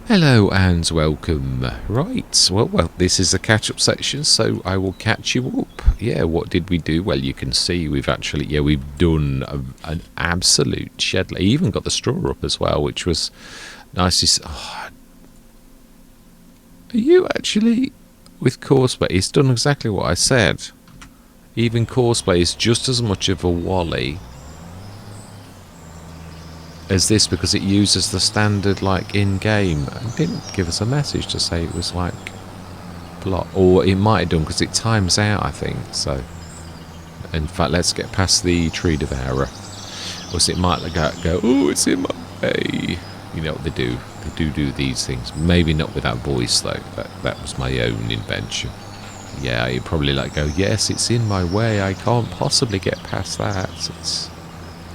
Hello and welcome. Right, well, this is a catch-up section, so I will catch you up. Yeah, what did we do? Well, you can see we've actually, we've done an absolute shed. Even got the straw up as well, which was nice. Are you actually with Courseplay? It's done exactly what I said. Even Courseplay is just as much of a wally as this because it uses the standard like in-game. It didn't give us a message to say it was like block, or it might have done because it times out, I think. So in fact, let's get past the tree devourer, or it might like go, oh, it's in my way. You know what they do, do these things. Maybe not with that voice though. That was my own invention. Yeah, you'd probably like go, yes, it's in my way, I can't possibly get past that, it's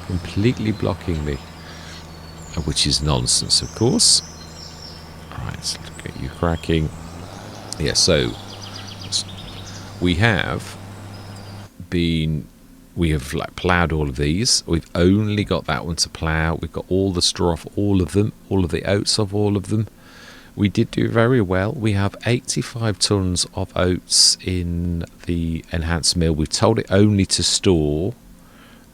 completely blocking me. Which is nonsense, of course. Alright, let's look at you cracking. Yeah, so we have like ploughed all of these. We've only got that one to plough. We've got all the straw off all of them, all of the oats of all of them. We did do very well. We have 85 tons of oats in the enhanced mill. We've told it only to store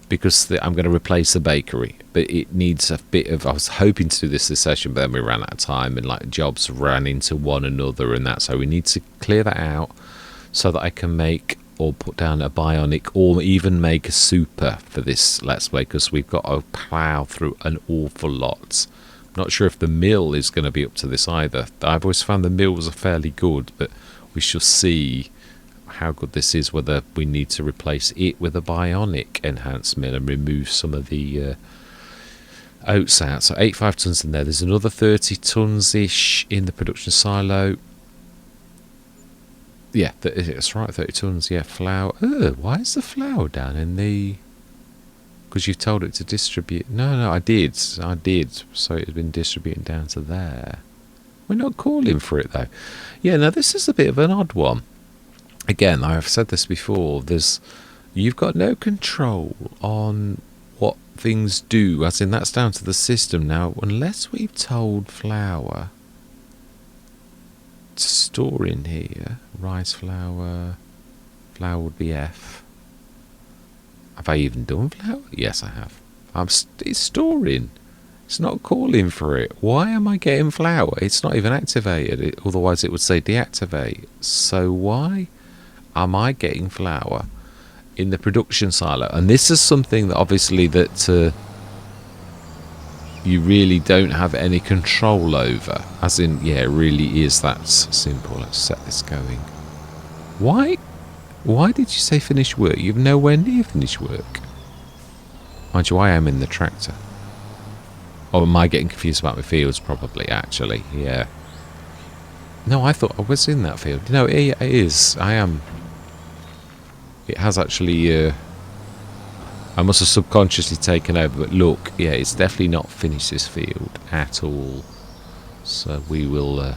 because I'm going to replace the bakery, but it needs a bit of. I was hoping to do this session, but then we ran out of time, and like jobs ran into one another, and that. So we need to clear that out so that I can make or put down a bionic, or even make a super for this let's play, because we've got to plough through an awful lot. I'm not sure if the mill is going to be up to this either. I've always found the mills are fairly good, but we shall see how good this is, whether we need to replace it with a bionic enhanced mill and remove some of the oats out. So 85 tons in there. There's another 30 tons ish in the production silo. Yeah, that's right, 30 tons. Yeah, flour. Why is the flour down in the... Because you've told it to distribute. No, I did. So it had been distributing down to there. We're not calling for it though. Yeah, now this is a bit of an odd one. Again, I've said this before, you've got no control on what things do, as in that's down to the system. Now, unless we've told flour to store in here, rice flour would be F. Have I even done flour? Yes, I have. It's storing. It's not calling for it. Why am I getting flour? It's not even activated. Otherwise, it would say deactivate. So why am I getting flour in the production silo? And this is something that obviously that you really don't have any control over. As in, yeah, it really is that simple. Let's set this going. Why did you say finish work? You've nowhere near finished work. Mind you, I am in the tractor. Or am I getting confused about my fields? Probably, actually, yeah. No, I thought I was in that field. No, it is. I am. It has actually, I must have subconsciously taken over, but look, yeah, it's definitely not finished this field at all. So we will,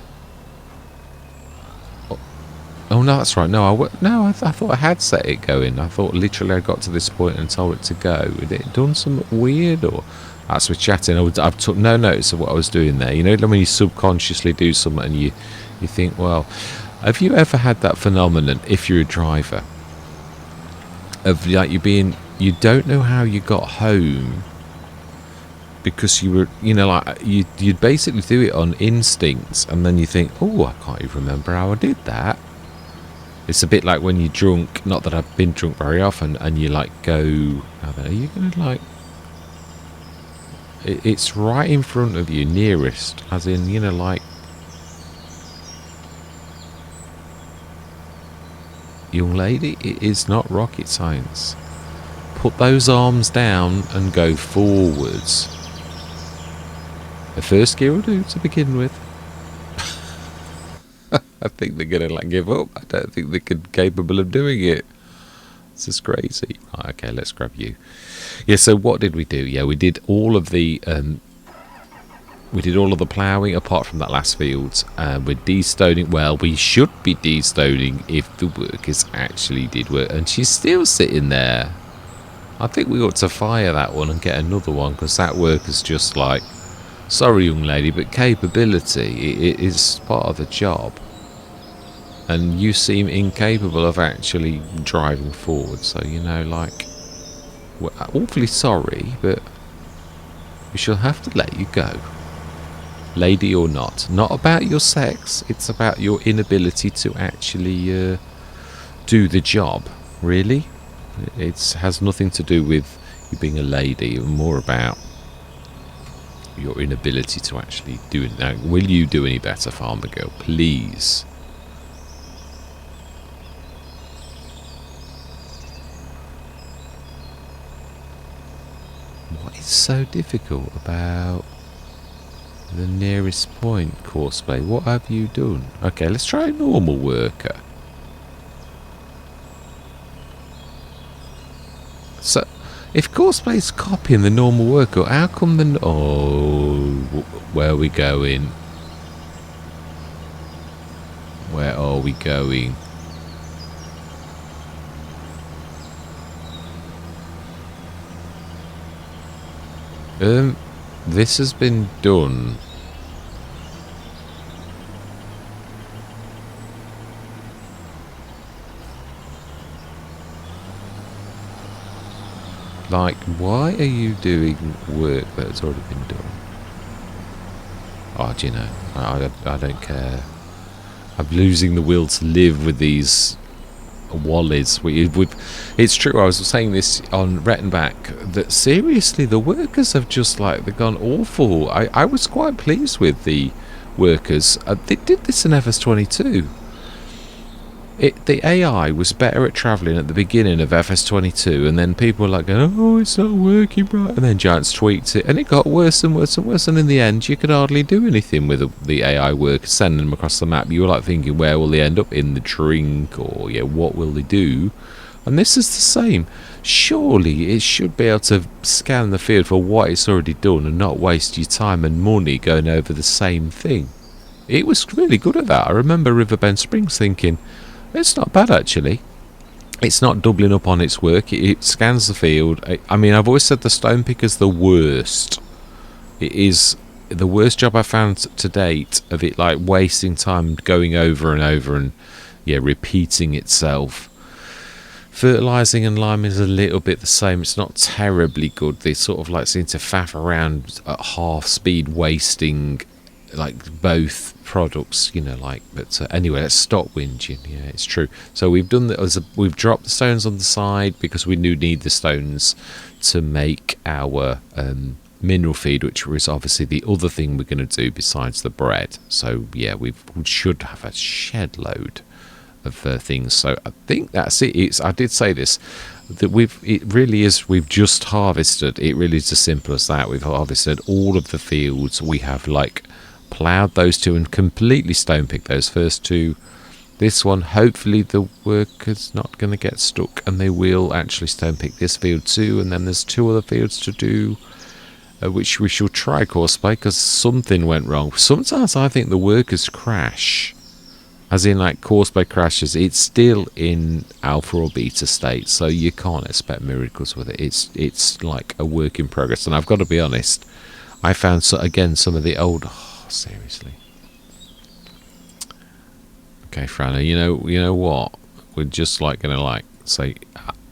oh no, that's right, I thought I had set it going. I thought literally I got to this point and told it to go. Had it done something weird, or... As we're chatting, I've took no notice of what I was doing there. You know, when you subconsciously do something and you think, well, have you ever had that phenomenon, if you're a driver, of like you don't know how you got home because you were, like you'd basically do it on instinct, and then you think, oh, I can't even remember how I did that. It's a bit like when you're drunk, not that I've been drunk very often, and you like go, are you going to like... It's right in front of you, nearest, as in, like... Young lady, it is not rocket science. Put those arms down and go forwards. The first gear will do to begin with. I think they're going to give up. I don't think they're capable of doing it. This is crazy. Oh, okay, let's grab you. Yeah, so what did we do? Yeah, we did all of the ploughing apart from that last field. We're de-stoning. Well, we should be de-stoning if the workers actually did work. And she's still sitting there. I think we ought to fire that one and get another one, because that worker's just like Sorry, young lady, but capability it is part of the job. And you seem incapable of actually driving forward. So, you know, like, we're awfully sorry, but we shall have to let you go. Lady or not. Not about your sex, it's about your inability to actually do the job, really. It has nothing to do with you being a lady, more about your inability to actually do it. Now, will you do any better, farmer girl? Please. What is so difficult about the nearest point, Courseplay? What have you done? Okay, let's try a normal worker. So, if Coursplay's copying the normal worker, how come the... Oh, where are we going? Where are we going? This has been done. Like, why are you doing work that's already been done? Oh, do you know? I don't care. I'm losing the will to live with these wallies. It's true, I was saying this on Rettenbach, that seriously, the workers have just, like, they've gone awful. I was quite pleased with the workers. They did this in FS22. The AI was better at travelling at the beginning of FS22, and then people were like going, oh, it's not working right, and then Giants tweaked it, and it got worse and worse and worse, and in the end you could hardly do anything with the AI work, sending them across the map. You were like thinking, where will they end up? In the drink? Or, yeah, what will they do? And this is the same. Surely it should be able to scan the field for what it's already done and not waste your time and money going over the same thing. It was really good at that. I remember Riverbend Springs thinking, it's not bad, actually. It's not doubling up on its work. It scans the field. I mean, I've always said the stone picker's the worst. It is the worst job I've found to date of it, like, wasting time going over and over and, yeah, repeating itself. Fertilising and liming is a little bit the same. It's not terribly good. They sort of, like, seem to faff around at half speed, wasting, like, both products, you know, like. But anyway, let's stop whinging. Yeah, it's true. So we've done we've dropped the stones on the side because we do need the stones to make our mineral feed, which is obviously the other thing we're going to do besides the bread. So yeah, we should have a shed load of things. So I think that's it. I did say this, that we've just harvested. It really is as simple as that. We've harvested all of the fields. We have, like, ploughed those two and completely stone picked those first two. This one, hopefully the worker's not going to get stuck and they will actually stone pick this field too. And then there's two other fields to do, which we shall try, Courseplay, because something went wrong. Sometimes I think the workers crash, as in, like, Courseplay crashes. It's still in alpha or beta state, so you can't expect miracles with it. It's like a work in progress. And I've got to be honest, I found some of the old... seriously. Okay, Franna, you know what? We're just, like, gonna, like, say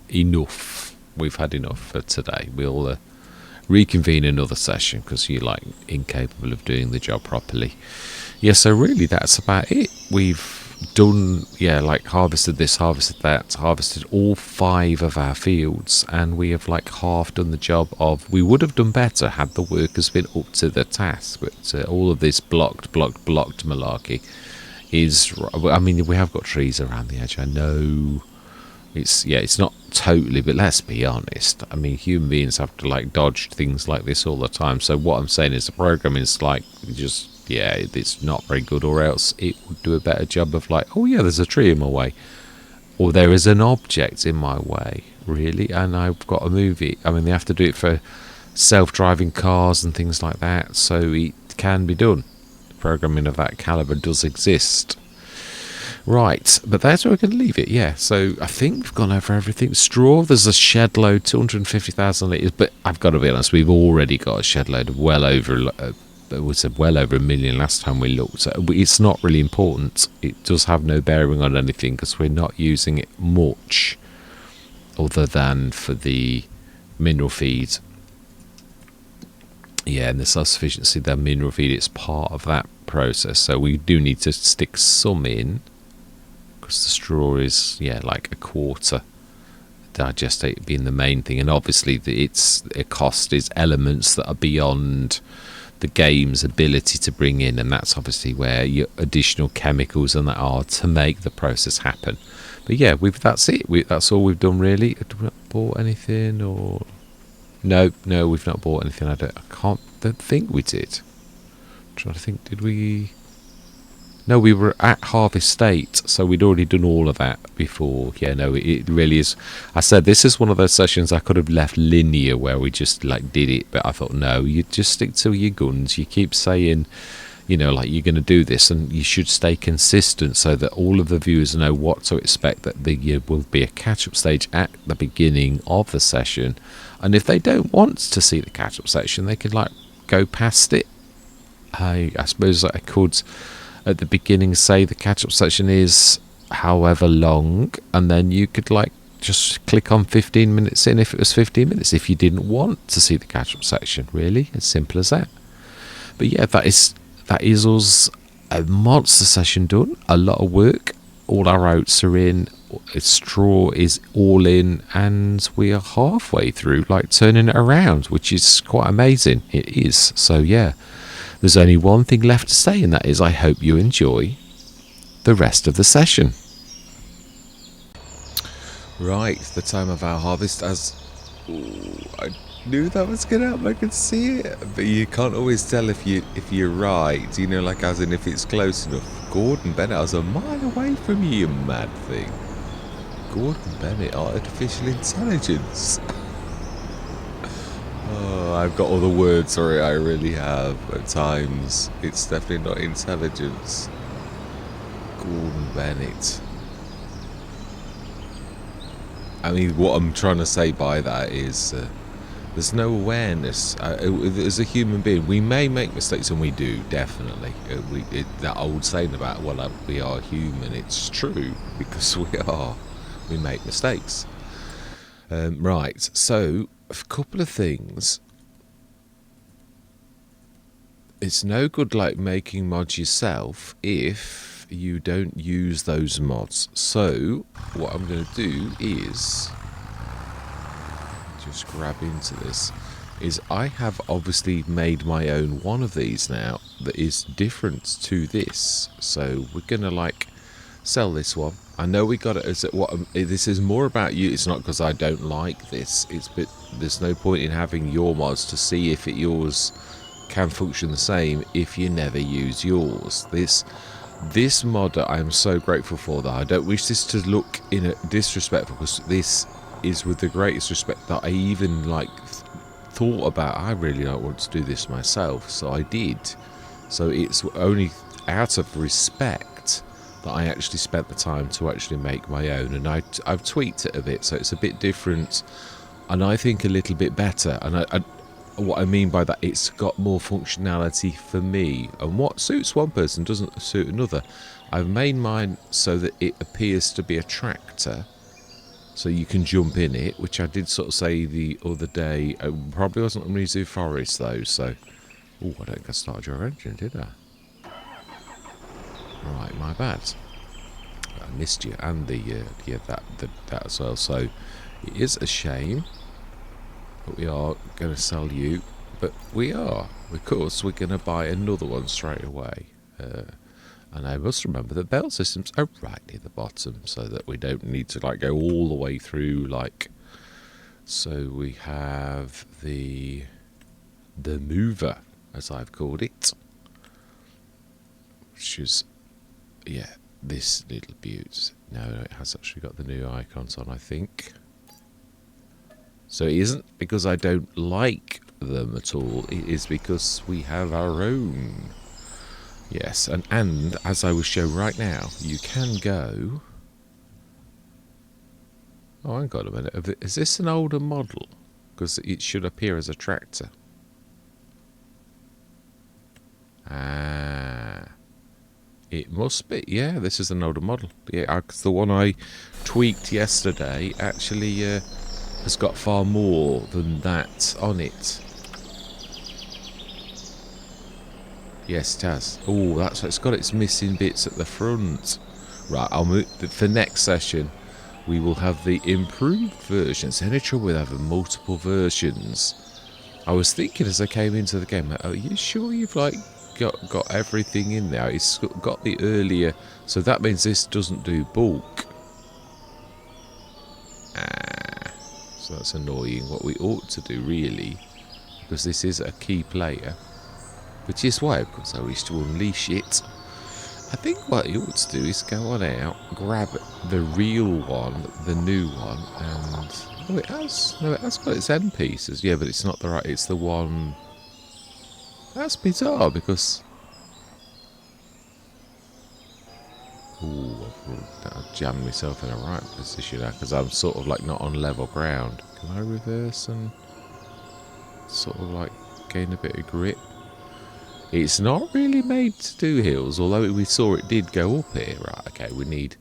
enough. We've had enough for today. We'll reconvene another session because you're, like, incapable of doing the job properly. Yeah, so really that's about it. We've done, yeah, like, harvested this, harvested that, harvested all 5 of our fields, and we have, like, half done the job of... We would have done better had the workers been up to the task, but all of this blocked malarkey is... I mean, we have got trees around the edge, I know. It's not totally, but let's be honest. I mean, human beings have to, like, dodge things like this all the time. So what I'm saying is the program is, like, just... yeah, it's not very good, or else it would do a better job of, like, oh yeah, there's a tree in my way, or there is an object in my way, really, and I've got to move it. I mean, they have to do it for self-driving cars and things like that, so it can be done. Programming of that caliber does exist. Right, but that's where we're going to leave it, yeah. So I think we've gone over everything. Straw, there's a shed load, 250,000 litres, but I've got to be honest, we've already got a shed load of well over it was well over 1 million last time we looked. So it's not really important. It does have no bearing on anything because we're not using it much other than for the mineral feed. Yeah, and the self-sufficiency, the mineral feed, it's part of that process. So we do need to stick some in because the straw is, yeah, like a quarter. Digestate being the main thing, and obviously a cost is elements that are beyond the game's ability to bring in, and that's obviously where your additional chemicals and that are to make the process happen. But yeah, that's it. That's all we've done really. Have we not bought anything? Or no, we've not bought anything. I don't think we did. I'm trying to think, did we? No, we were at Harvest State, so we'd already done all of that before. Yeah, no, it really is. I said this is one of those sessions I could have left linear where we just like did it, but I thought no, you just stick to your guns. You keep saying, you know, like you're going to do this, and you should stay consistent so that all of the viewers know what to expect. That there will be a catch-up stage at the beginning of the session, and if they don't want to see the catch-up section, they could like go past it. I suppose I could. At the beginning say the catch-up section is however long, and then you could like just click on 15 minutes in if it was 15 minutes if you didn't want to see the catch-up section. Really, as simple as that. But yeah, that is us, a monster session done. A lot of work. All our oats are in, straw is all in, and we are halfway through like turning it around, which is quite amazing. It is. So yeah, there's only one thing left to say, and that is I hope you enjoy the rest of the session. Right, the time of our harvest. I knew that was going to happen. I could see it, but you can't always tell if you're right. You know, like as in if it's close enough. Gordon Bennett, I was a mile away from you, you mad thing. Gordon Bennett, artificial intelligence. Oh, I've got all the words for it, I really have. At times, it's definitely not intelligence. Gordon Bennett. I mean, what I'm trying to say by that is there's no awareness. As a human being, we may make mistakes, and we do, definitely. That old saying about, well, we are human, it's true, because we are. We make mistakes. Right, so a couple of things. It's no good like making mods yourself if you don't use those mods. So what I'm going to do is just grab into this. Is I have obviously made my own one of these now that is different to this. So we're going to like sell this one. I know we got it as this is more about you. It's not because I don't like this. But there's no point in having your mods to see if yours can function the same if you never use yours. This mod I'm so grateful for, that I don't wish this to look in a disrespectful, because this is with the greatest respect that I even like thought about. I really don't want to do this myself, so I did. So it's only out of respect that I actually spent the time to actually make my own, and I've tweaked it a bit so it's a bit different, and I think a little bit better. And what I mean by that, it's got more functionality for me, and what suits one person doesn't suit another. I've made mine so that it appears to be a tractor, so you can jump in it, which I did sort of say the other day. It probably wasn't on Risoux Forest though, so I don't think I started your engine, did I? Right, my bad. I missed you, and that as well. So it is a shame, but we are going to sell you. But we are, of course, we're going to buy another one straight away. And I must remember that belt systems are right near the bottom, so that we don't need to like go all the way through. Like, so we have the mover, as I've called it, which is, yeah, this little beaut. No, it has actually got the new icons on, I think. So it isn't because I don't like them at all. It is because we have our own. Yes, and as I will show right now, you can go. Oh, hang on a minute. Is this an older model? Because it should appear as a tractor. Ah. It must be. Yeah, this is an older model. Yeah, 'cause the one I tweaked yesterday actually has got far more than that on it. Yes, it has. Oh, that's it's got its missing bits at the front. Right, I'll move for next session. We will have the improved version. It's any trouble with having multiple versions. I was thinking as I came into the game, are you sure you've like got everything in there? It's got the earlier, so that means this doesn't do bulk. So that's annoying. What we ought to do really, because this is a key player, which is why, of course, I wish to unleash it. I think what you ought to do is go on out, grab the real one, the new one, and oh, it has got its end pieces. Yeah, but it's not the right. It's the one. That's bizarre because. Ooh, I've jammed myself in the right position now because I'm sort of like not on level ground. Can I reverse and sort of like gain a bit of grip? It's not really made to do hills, although we saw it did go up here. Right, okay, we need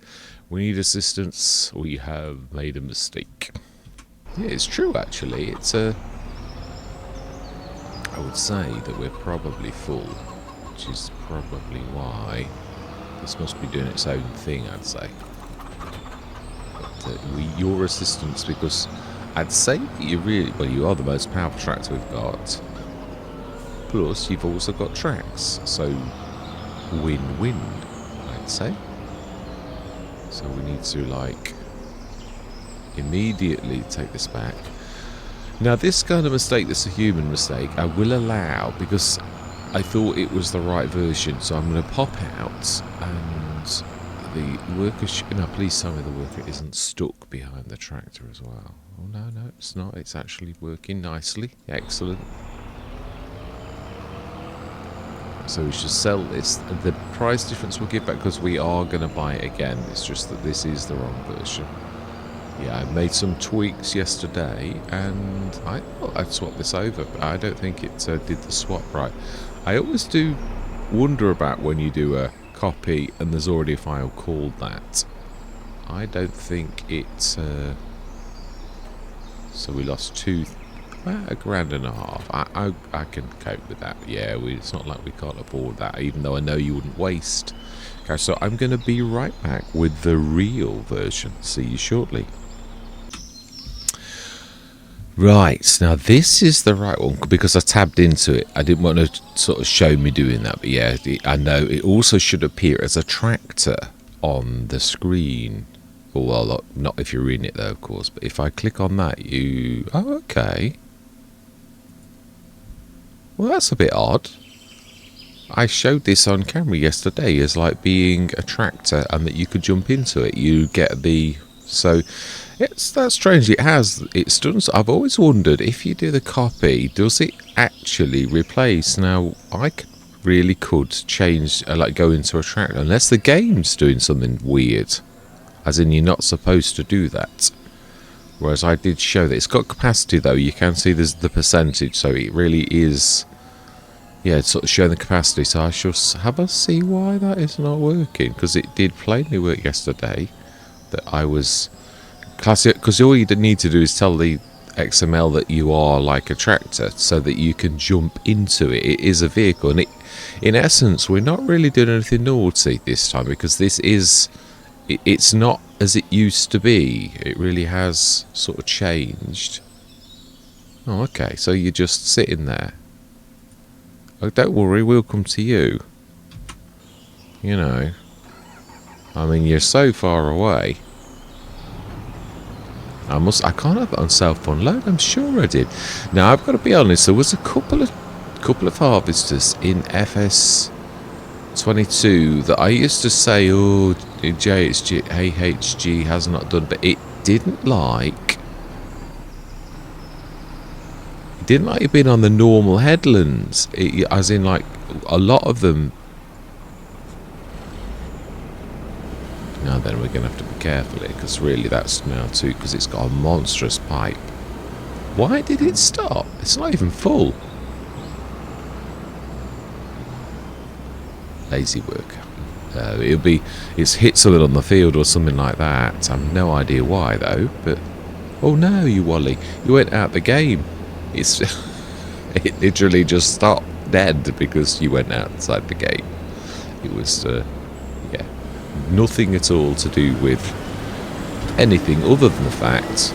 assistance. We have made a mistake. Yeah, it's true actually. It's I would say that we're probably full, which is probably why this must be doing its own thing, I'd say. But your assistance, because I'd say that you are the most powerful tractor we've got. Plus, you've also got tracks, so win-win, I'd say. So we need to, like, immediately take this back. Now, this kind of mistake that's a human mistake, I will allow, because I thought it was the right version, so I'm going to pop out, and the worker... no, please tell me the worker isn't stuck behind the tractor as well. Oh, no, it's not. It's actually working nicely. Excellent. So we should sell this. The price difference we'll give back because we are going to buy it again. It's just that this is the wrong version. Yeah, I made some tweaks yesterday and I thought I'd swap this over, but I don't think it did the swap right. I always do wonder about when you do a copy and there's already a file called that. I don't think it... so we lost about $1,500. I can cope with that. Yeah, it's not like we can't afford that, even though I know you wouldn't waste. Okay, so I'm going to be right back with the real version. See you shortly. Right, now this is the right one because I tabbed into it. I didn't want to sort of show me doing that, but yeah, I know it also should appear as a tractor on the screen. Well, not if you're in it though, of course, but if I click on that, you... Oh, okay. Well, that's a bit odd. I showed this on camera yesterday as like being a tractor and that you could jump into it. You get the... So, that's strange. It's done... I've always wondered, if you do the copy, does it actually replace? Now, I really could change, like go into a tractor, unless the game's doing something weird. As in, you're not supposed to do that. Whereas I did show that it's got capacity, though. You can see there's the percentage, so it really is... Yeah, it's sort of showing the capacity. So I shall have a see why that is not working. Because it did plainly work yesterday. That I was... Because all you need to do is tell the XML that you are like a tractor. So that you can jump into it. It is a vehicle. And in essence, we're not really doing anything naughty this time. Because this is... It's not as it used to be. It really has sort of changed. Oh, okay. So you're just sitting there. Oh, don't worry. We'll come to you. You know. I mean, you're so far away. I can't have it on self-unload. I'm sure I did. Now, I've got to be honest. There was a couple of harvesters in FS25 that I used to say, oh, JHG has not done, but it didn't like it being on the normal headlands, as in like a lot of them. Now then, we're going to have to be careful here, because really that's now too, because it's got a monstrous pipe. Why did it stop? It's not even full. lazy work. It's hit something on the field or something like that. I've no idea why though. But oh no, you Wally, you went out the game. It's it literally just stopped dead because you went outside the game. It was yeah, nothing at all to do with anything other than the fact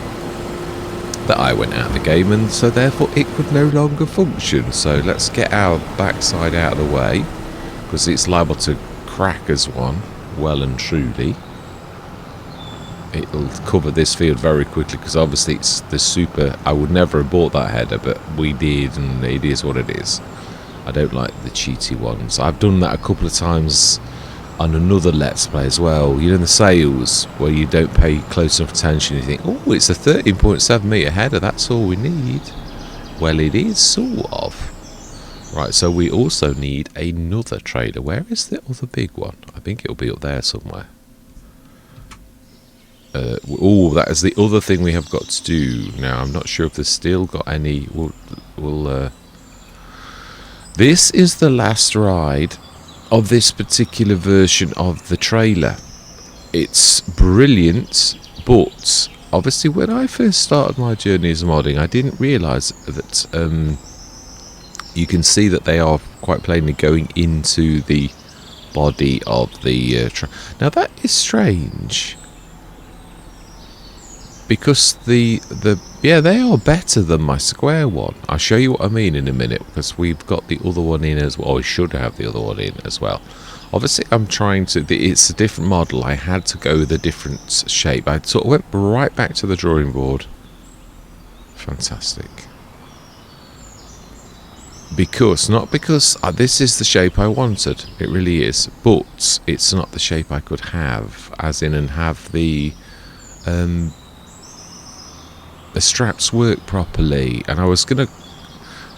that I went out of the game, and so therefore it could no longer function. So let's get our backside out of the way, because it's liable to crack as one, well and truly. It'll cover this field very quickly, because obviously it's the super. I would never have bought that header, but we did, and it is what it is. I don't like the cheaty ones. I've done that a couple of times on another Let's Play as well. You know, the sales where you don't pay close enough attention. You think, oh, it's a 13.7 metre header. That's all we need. Well, it is sort of. Right, so we also need another trailer. Where is the other big one? I think it'll be up there somewhere. Oh, that is the other thing we have got to do. Now, I'm not sure if there's still got any. This is the last ride of this particular version of the trailer. It's brilliant, but obviously when I first started my journey as modding, I didn't realise that you can see that they are quite plainly going into the body of the now that is strange, because yeah, they are better than my square one. I'll show you what I mean in a minute, because we've got the other one in as well. We should have the other one in as well. Obviously, I'm trying to. It's a different model. I had to go with a different shape. I sort of went right back to the drawing board. Fantastic. Not because this is the shape I wanted. It really is, but it's not the shape I could have, as in and have the straps work properly. And I was gonna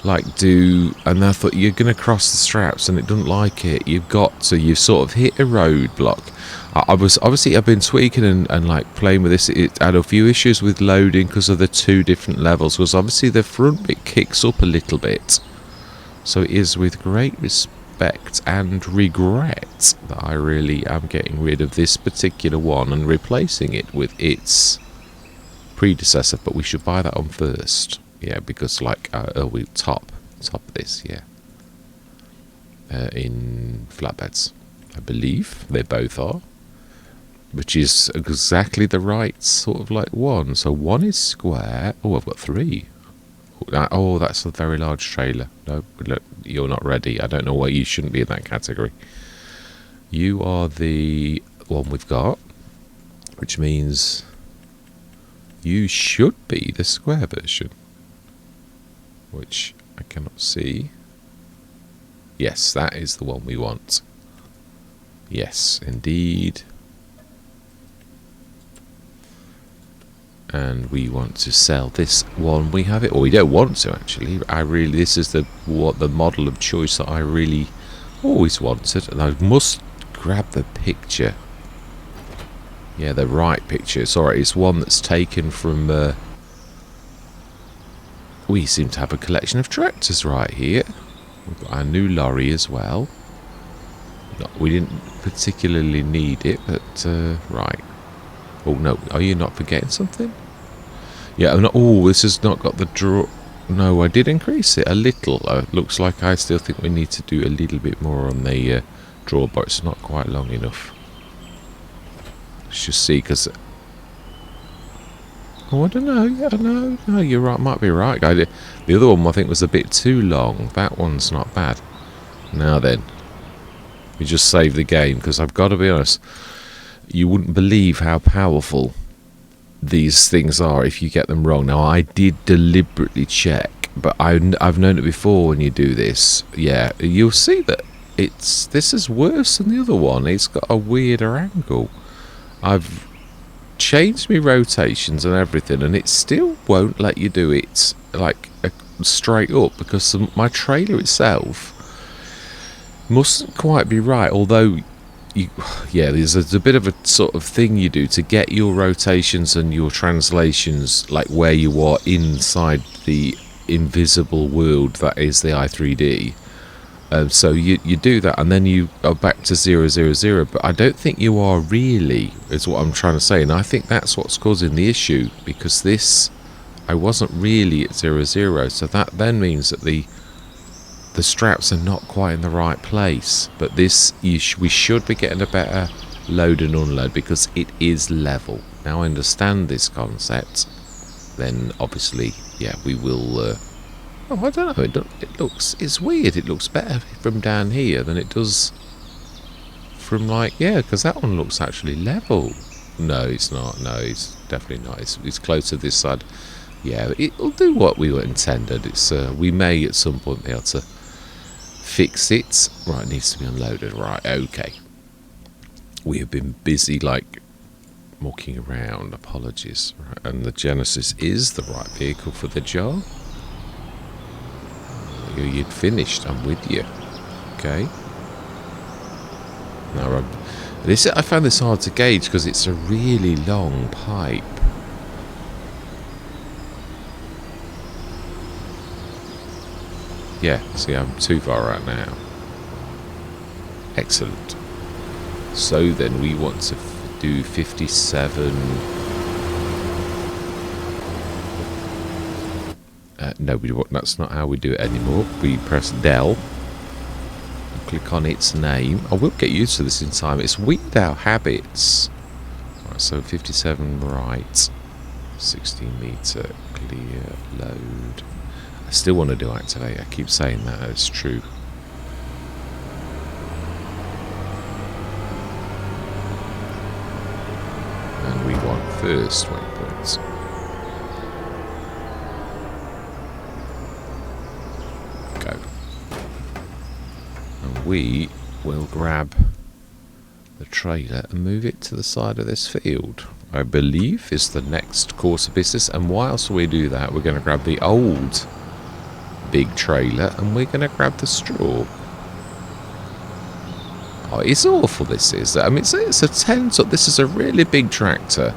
and I thought, you're gonna cross the straps and it doesn't like it. You've sort of hit a roadblock. I've been tweaking and like playing with this. It had a few issues with loading because of the two different levels, because obviously the front bit kicks up a little bit. So it is with great respect and regret that I really am getting rid of this particular one and replacing it with its predecessor. But we should buy that one first, yeah, because we top this, yeah, in flatbeds, I believe they both are, which is exactly the right sort of like one. So one is square. Oh, I've got three. Oh, that's a very large trailer. No, look, you're not ready. I don't know why you shouldn't be in that category. You are the one we've got, which means you should be the square version, which I cannot see. Yes, that is the one we want. Yes, indeed. And we want to sell this one. We have it, or we don't want to actually. This is the model of choice that I really always wanted, and I must grab the picture. Yeah, the right picture. Sorry, it's one that's taken from. We seem to have a collection of tractors right here. We've got our new lorry as well. We didn't particularly need it, but right. Oh no, are you not forgetting something? Yeah, I'm not. Oh, this has not got the draw. No, I did increase it a little. Looks like I still think we need to do a little bit more on the drawbar. It's not quite long enough. Let's just see, because. Oh, I don't know. Yeah, no, you're right. Might be right. The other one I think was a bit too long. That one's not bad. Now then, we just save the game, because I've got to be honest. You wouldn't believe how powerful these things are if you get them wrong. Now, I did deliberately check, but I've known it before. When you do this, yeah, you'll see that this is worse than the other one. It's got a weirder angle. I've changed my rotations and everything, and it still won't let you do it like straight up, because my trailer itself mustn't quite be right, although there's a bit of a sort of thing you do to get your rotations and your translations like where you are inside the invisible world that is the i3D. So you do that, and then you are back to 000. But I don't think you are really, is what I'm trying to say. And I think that's what's causing the issue, because this, I wasn't really at 00. So that then means that the straps are not quite in the right place. But this, we should be getting a better load and unload, because it is level. Now I understand this concept. Then obviously, yeah, we will. Oh, I don't know. It's weird. It looks better from down here than it does from, like, yeah, because that one looks actually level. No, it's not. No, it's definitely not. It's closer this side. Yeah, it'll do what we were intended. It's we may at some point be able to fix it. Right, it needs to be unloaded. Right, okay. We have been busy, like, walking around. Apologies. Right, and the Genesis is the right vehicle for the job. You'd finished. I'm with you. Okay. Now, I found this hard to gauge because it's a really long pipe. Yeah, see, I'm too far out now. Excellent. So then we want to do 57. No, that's not how we do it anymore. We press Del. Click on its name. I will get used to this in time. It's weird our habits. Right, so 57 right. 16 meter clear load. I still want to do activate. I keep saying that. It's true. And we want first waypoints. Go. And we will grab the trailer and move it to the side of this field. I believe is the next course of business. And whilst we do that, we're going to grab the old big trailer and we're going to grab the straw. Oh, it's awful, this is. I mean, it's a 10 ton. This is a really big tractor,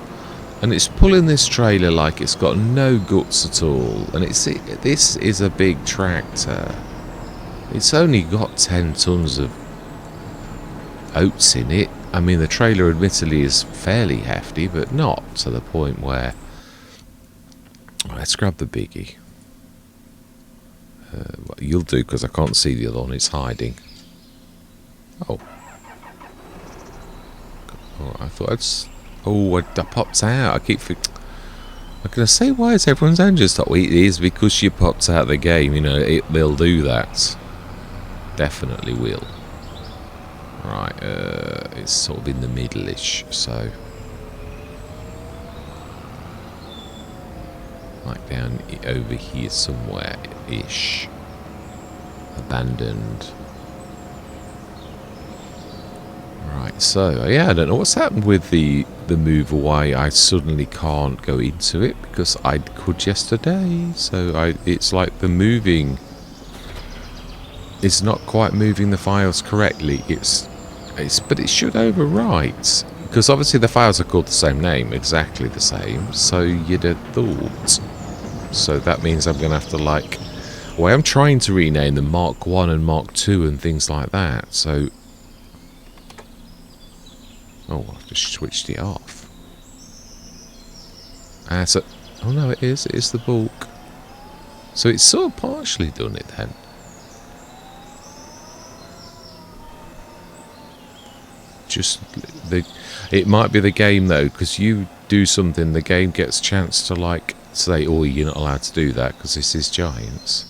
and it's pulling this trailer like it's got no guts at all. And this is a big tractor. It's only got 10 tons of oats in it. I mean, the trailer admittedly is fairly hefty, but not to the point where... Let's grab the biggie. You'll do, because I can't see the other one. It's hiding. Oh. Oh, I thought I'd... Oh, I popped out. I keep... I'm going to say, why is everyone's engine stopped? Well, it is because you popped out of the game. You know, they'll do that. Definitely will. Right, it's sort of in the middle-ish, so... Like down over here somewhere-ish. Abandoned. Right, so, yeah, I don't know what's happened with the move away. I suddenly can't go into it because I could yesterday. So it's like the moving... It's not quite moving the files correctly. But it should overwrite. Because obviously the files are called the same name, exactly the same. So you'd have thought. So that means I'm going to have to, like... Well, I'm trying to rename them Mark 1 and Mark 2 and things like that. So... Oh, I've just switched it off. So... Oh no, it is the bulk. So it's sort of partially done it then. Just it might be the game though, because you do something, the game gets a chance to like say, oh, you're not allowed to do that because this is Giants.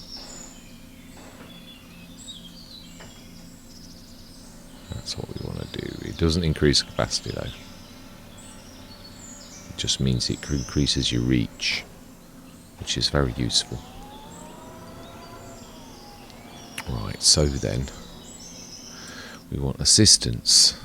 That's what we want to do. It doesn't increase capacity though. It just means it increases your reach, which is very useful. Right, so then we want assistance.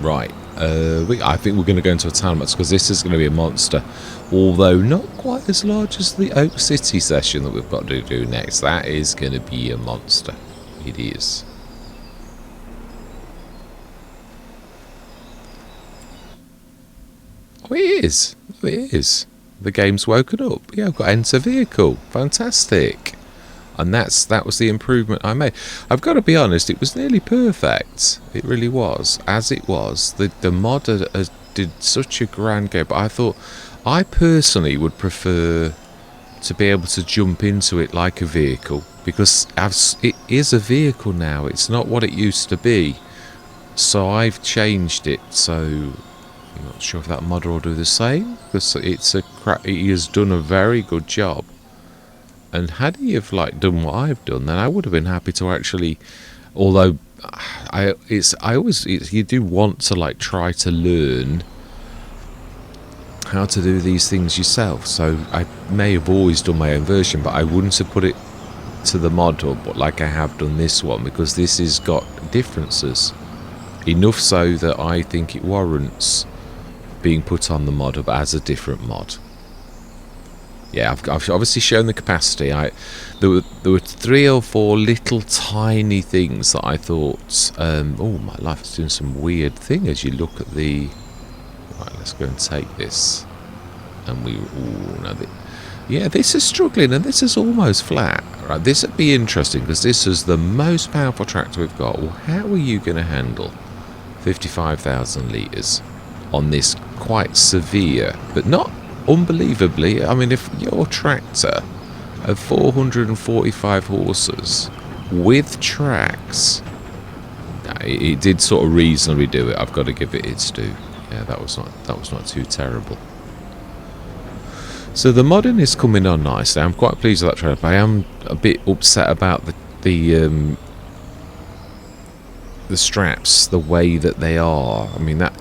Right, I think we're going to go into a town because this is going to be a monster. Although not quite as large as the Oak City session that we've got to do next. That is going to be a monster. It is. Oh, it is. It is. The game's woken up. Yeah, I've got enter vehicle. Fantastic. And that was the improvement I made. I've got to be honest, it was nearly perfect. It really was. As it was, the mod did such a grand game. But I thought, I personally would prefer to be able to jump into it like a vehicle, because it is a vehicle now. It's not what it used to be. So I've changed it. So I'm not sure if that modder will do the same, because he has done a very good job. And had he have done what I've done, then I would have been happy to actually. Although you do want to try to learn how to do these things yourself. So I may have always done my own version, but I wouldn't have put it to the mod hub like I have done this one, because this has got differences enough so that I think it warrants being put on the mod hub as a different mod. Yeah, I've obviously shown the capacity. There were 3 or 4 little tiny things that I thought, oh, my life is doing some weird thing as you look at the. Right, let's go and take this, and yeah, this is struggling, and this is almost flat. Right, this would be interesting because this is the most powerful tractor we've got. Well, how are you going to handle 55,000 litres on this quite severe, but not unbelievably? I mean, if your tractor of 445 horses with tracks, it did sort of reasonably do it. I've got to give it its due. Yeah, that was not too terrible. So the modding is coming on nicely. I'm quite pleased with that trailer. I am a bit upset about the straps, the way that they are. I mean, that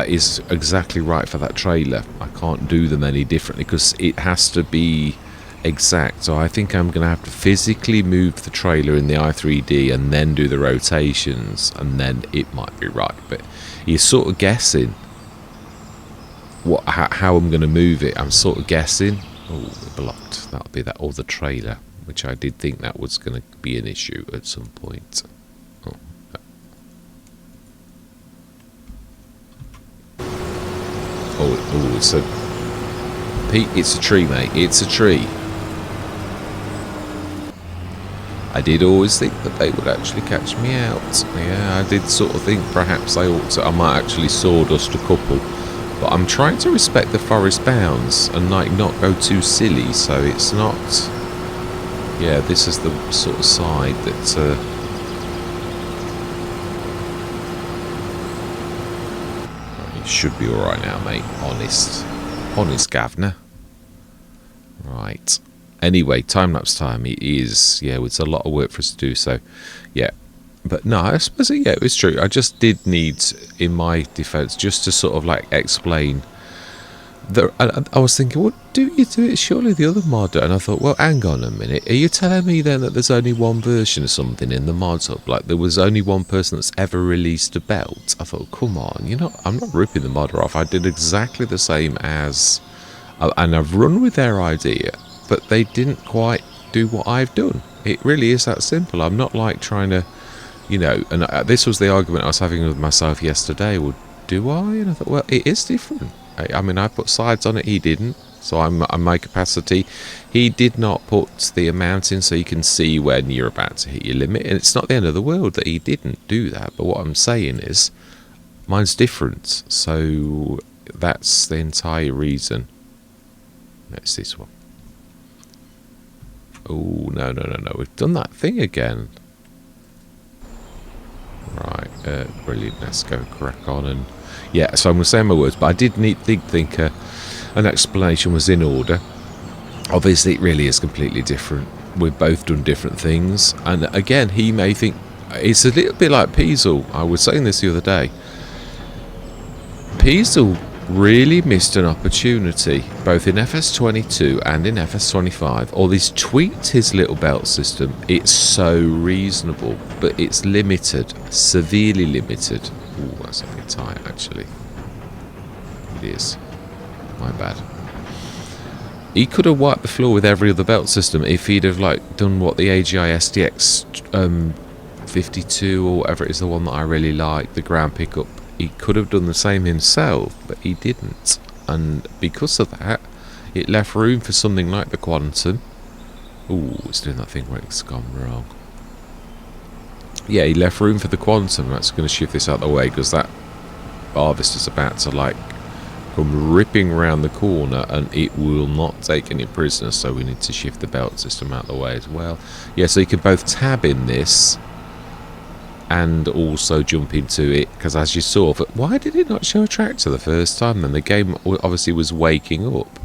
is exactly right for that trailer. I can't do them any differently because it has to be exact. So I think I'm going to have to physically move the trailer in the i3D and then do the rotations, and then it might be right. But you're sort of guessing how I'm going to move it. I'm sort of guessing. Oh, blocked. That'll be that other trailer, which I did think that was going to be an issue at some point. Oh, it's a Pete. It's a tree, mate. It's a tree. I did always think that they would actually catch me out. Yeah, I did sort of think perhaps I might actually sawdust a couple. But I'm trying to respect the forest bounds and not go too silly, so it's not. Yeah, this is the sort of side that. You should be all right now, mate. Honest, Gavner. Right. Anyway, time-lapse time. It is. Yeah, it's a lot of work for us to do. So, yeah. But no, I suppose it was true. I just did need, in my defence, just to sort of explain. I was thinking, well, do you do it? Surely the other mod. And I thought, well, hang on a minute. Are you telling me then that there's only one version of something in the mods hub? Like there was only one person that's ever released a belt? I thought, come on, I'm not ripping the modder off. I did exactly the same as, and I've run with their idea, but they didn't quite do what I've done. It really is that simple. I'm not trying to. And this was the argument I was having with myself yesterday. Well, do I? And I thought, well, it is different. I mean, I put sides on it, he didn't. So I'm on my capacity. He did not put the amount in so you can see when you're about to hit your limit. And it's not the end of the world that he didn't do that. But what I'm saying is, mine's different. So that's the entire reason. It's this one. Oh, no. We've done that thing again. Right, brilliant. Let's go crack on. And yeah, so I'm going to say my words, but I did think an explanation was in order. Obviously, it really is completely different. We've both done different things, and again, he may think it's a little bit like Peasel. I was saying this the other day. Peasel really missed an opportunity, both in FS22 and in FS25. Or he's tweaked his little belt system. It's so reasonable, but it's limited, severely limited. Ooh, that's a bit tight, actually. It is. My bad. He could have wiped the floor with every other belt system if he'd have done what the AGI SDX 52 or whatever it is, the one that I really like, the ground pickup. He could have done the same himself, but he didn't. And because of that, it left room for something like the Quantum. Ooh, it's doing that thing where it's gone wrong. Yeah, he left room for the Quantum. That's going to shift this out of the way because that harvester's about to like come ripping around the corner and it will not take any prisoners, so we need to shift the belt system out of the way as well. Yeah, so you can both tab in this and also jump into it, because as you saw, but why did it not show a tractor the first time then? The game obviously was waking up.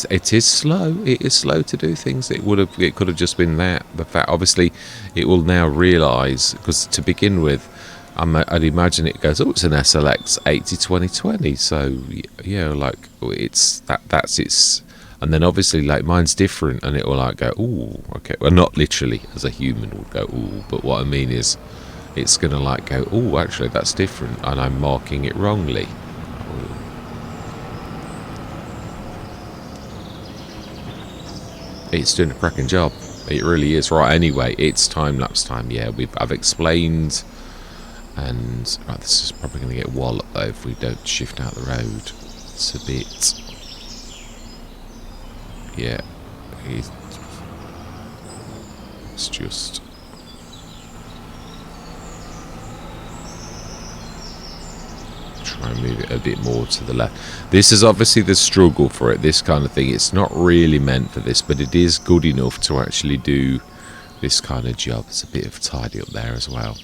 It is slow. It is slow to do things. It could have just been that. The fact, obviously, it will now realise, because to begin with, I'd imagine it goes, oh, it's an SLX 80-2020. So yeah, like it's that's its, and then obviously like mine's different, and it will like go, ooh, okay. Well, not literally as a human would go, ooh, but what I mean is, it's gonna like go, ooh, actually that's different, and I'm marking it wrongly. It's doing a cracking job. It really is. Right, anyway, it's time-lapse time. Yeah, I've explained, and right, this is probably going to get walloped though if we don't shift out the road. It's a bit, yeah, it's just try and move it a bit more to the left. This is obviously the struggle for it, this kind of thing. It's not really meant for this, but it is good enough to actually do this kind of job. It's a bit of tidy up there as well.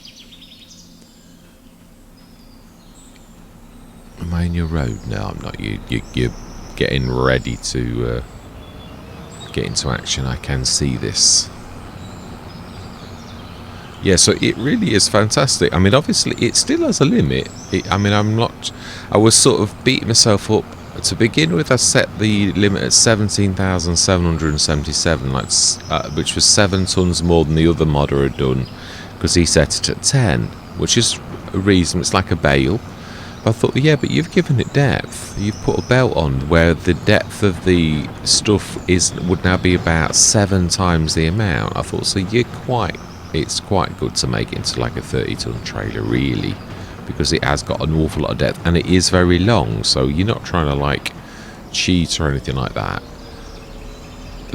Am I in your road? No, I'm not. You're getting ready to get into action. I can see this. Yeah, so it really is fantastic. I mean, obviously, it still has a limit. I mean, I was sort of beating myself up. To begin with, I set the limit at 17,777, which was 7 tons more than the other modder had done, because he set it at 10, which is a reason. It's like a bale. But I thought, yeah, but you've given it depth. You've put a belt on where the depth of the stuff would now be about 7 times the amount. I thought, so it's quite good to make it into like a 30-ton trailer, really, because it has got an awful lot of depth, and it is very long, so you're not trying to like cheat or anything like that.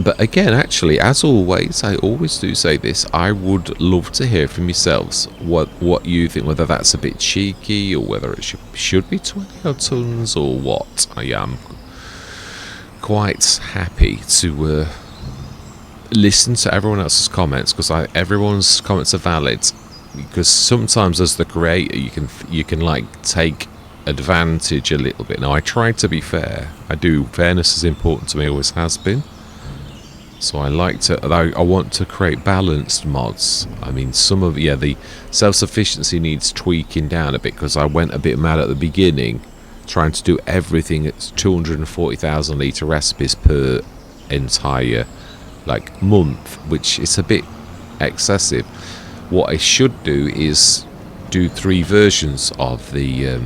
But again, actually, as always, I always do say this, I would love to hear from yourselves what you think, whether that's a bit cheeky or whether it should be 20 odd tons or what. I am quite happy to listen to everyone else's comments, because everyone's comments are valid, because sometimes as the creator you can like take advantage a little bit. Now I try to be fair. Fairness is important to me, always has been. So I want to create balanced mods. I mean, the self-sufficiency needs tweaking down a bit, because I went a bit mad at the beginning trying to do everything at 240,000 litre recipes per entire like month, which is a bit excessive. What I should do is do 3 versions of the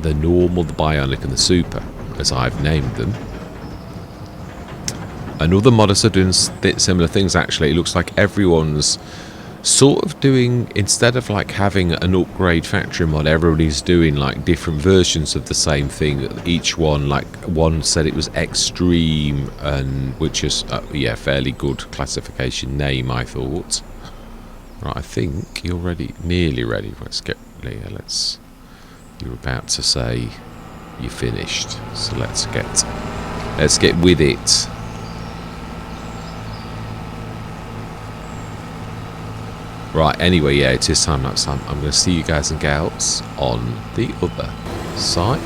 normal, the bionic and the super, as I've named them. And other modders are doing similar things. Actually, it looks like everyone's sort of doing, instead of like having an upgrade factory mod, everybody's doing like different versions of the same thing. Each one, like one said it was extreme, and which is fairly good classification name, I thought. Right, I think you're ready, nearly ready. Let's get Leah. You're about to say you're finished, so let's get with it. Right, anyway, yeah, it is time-lapse time. I'm going to see you guys and gals on the other side.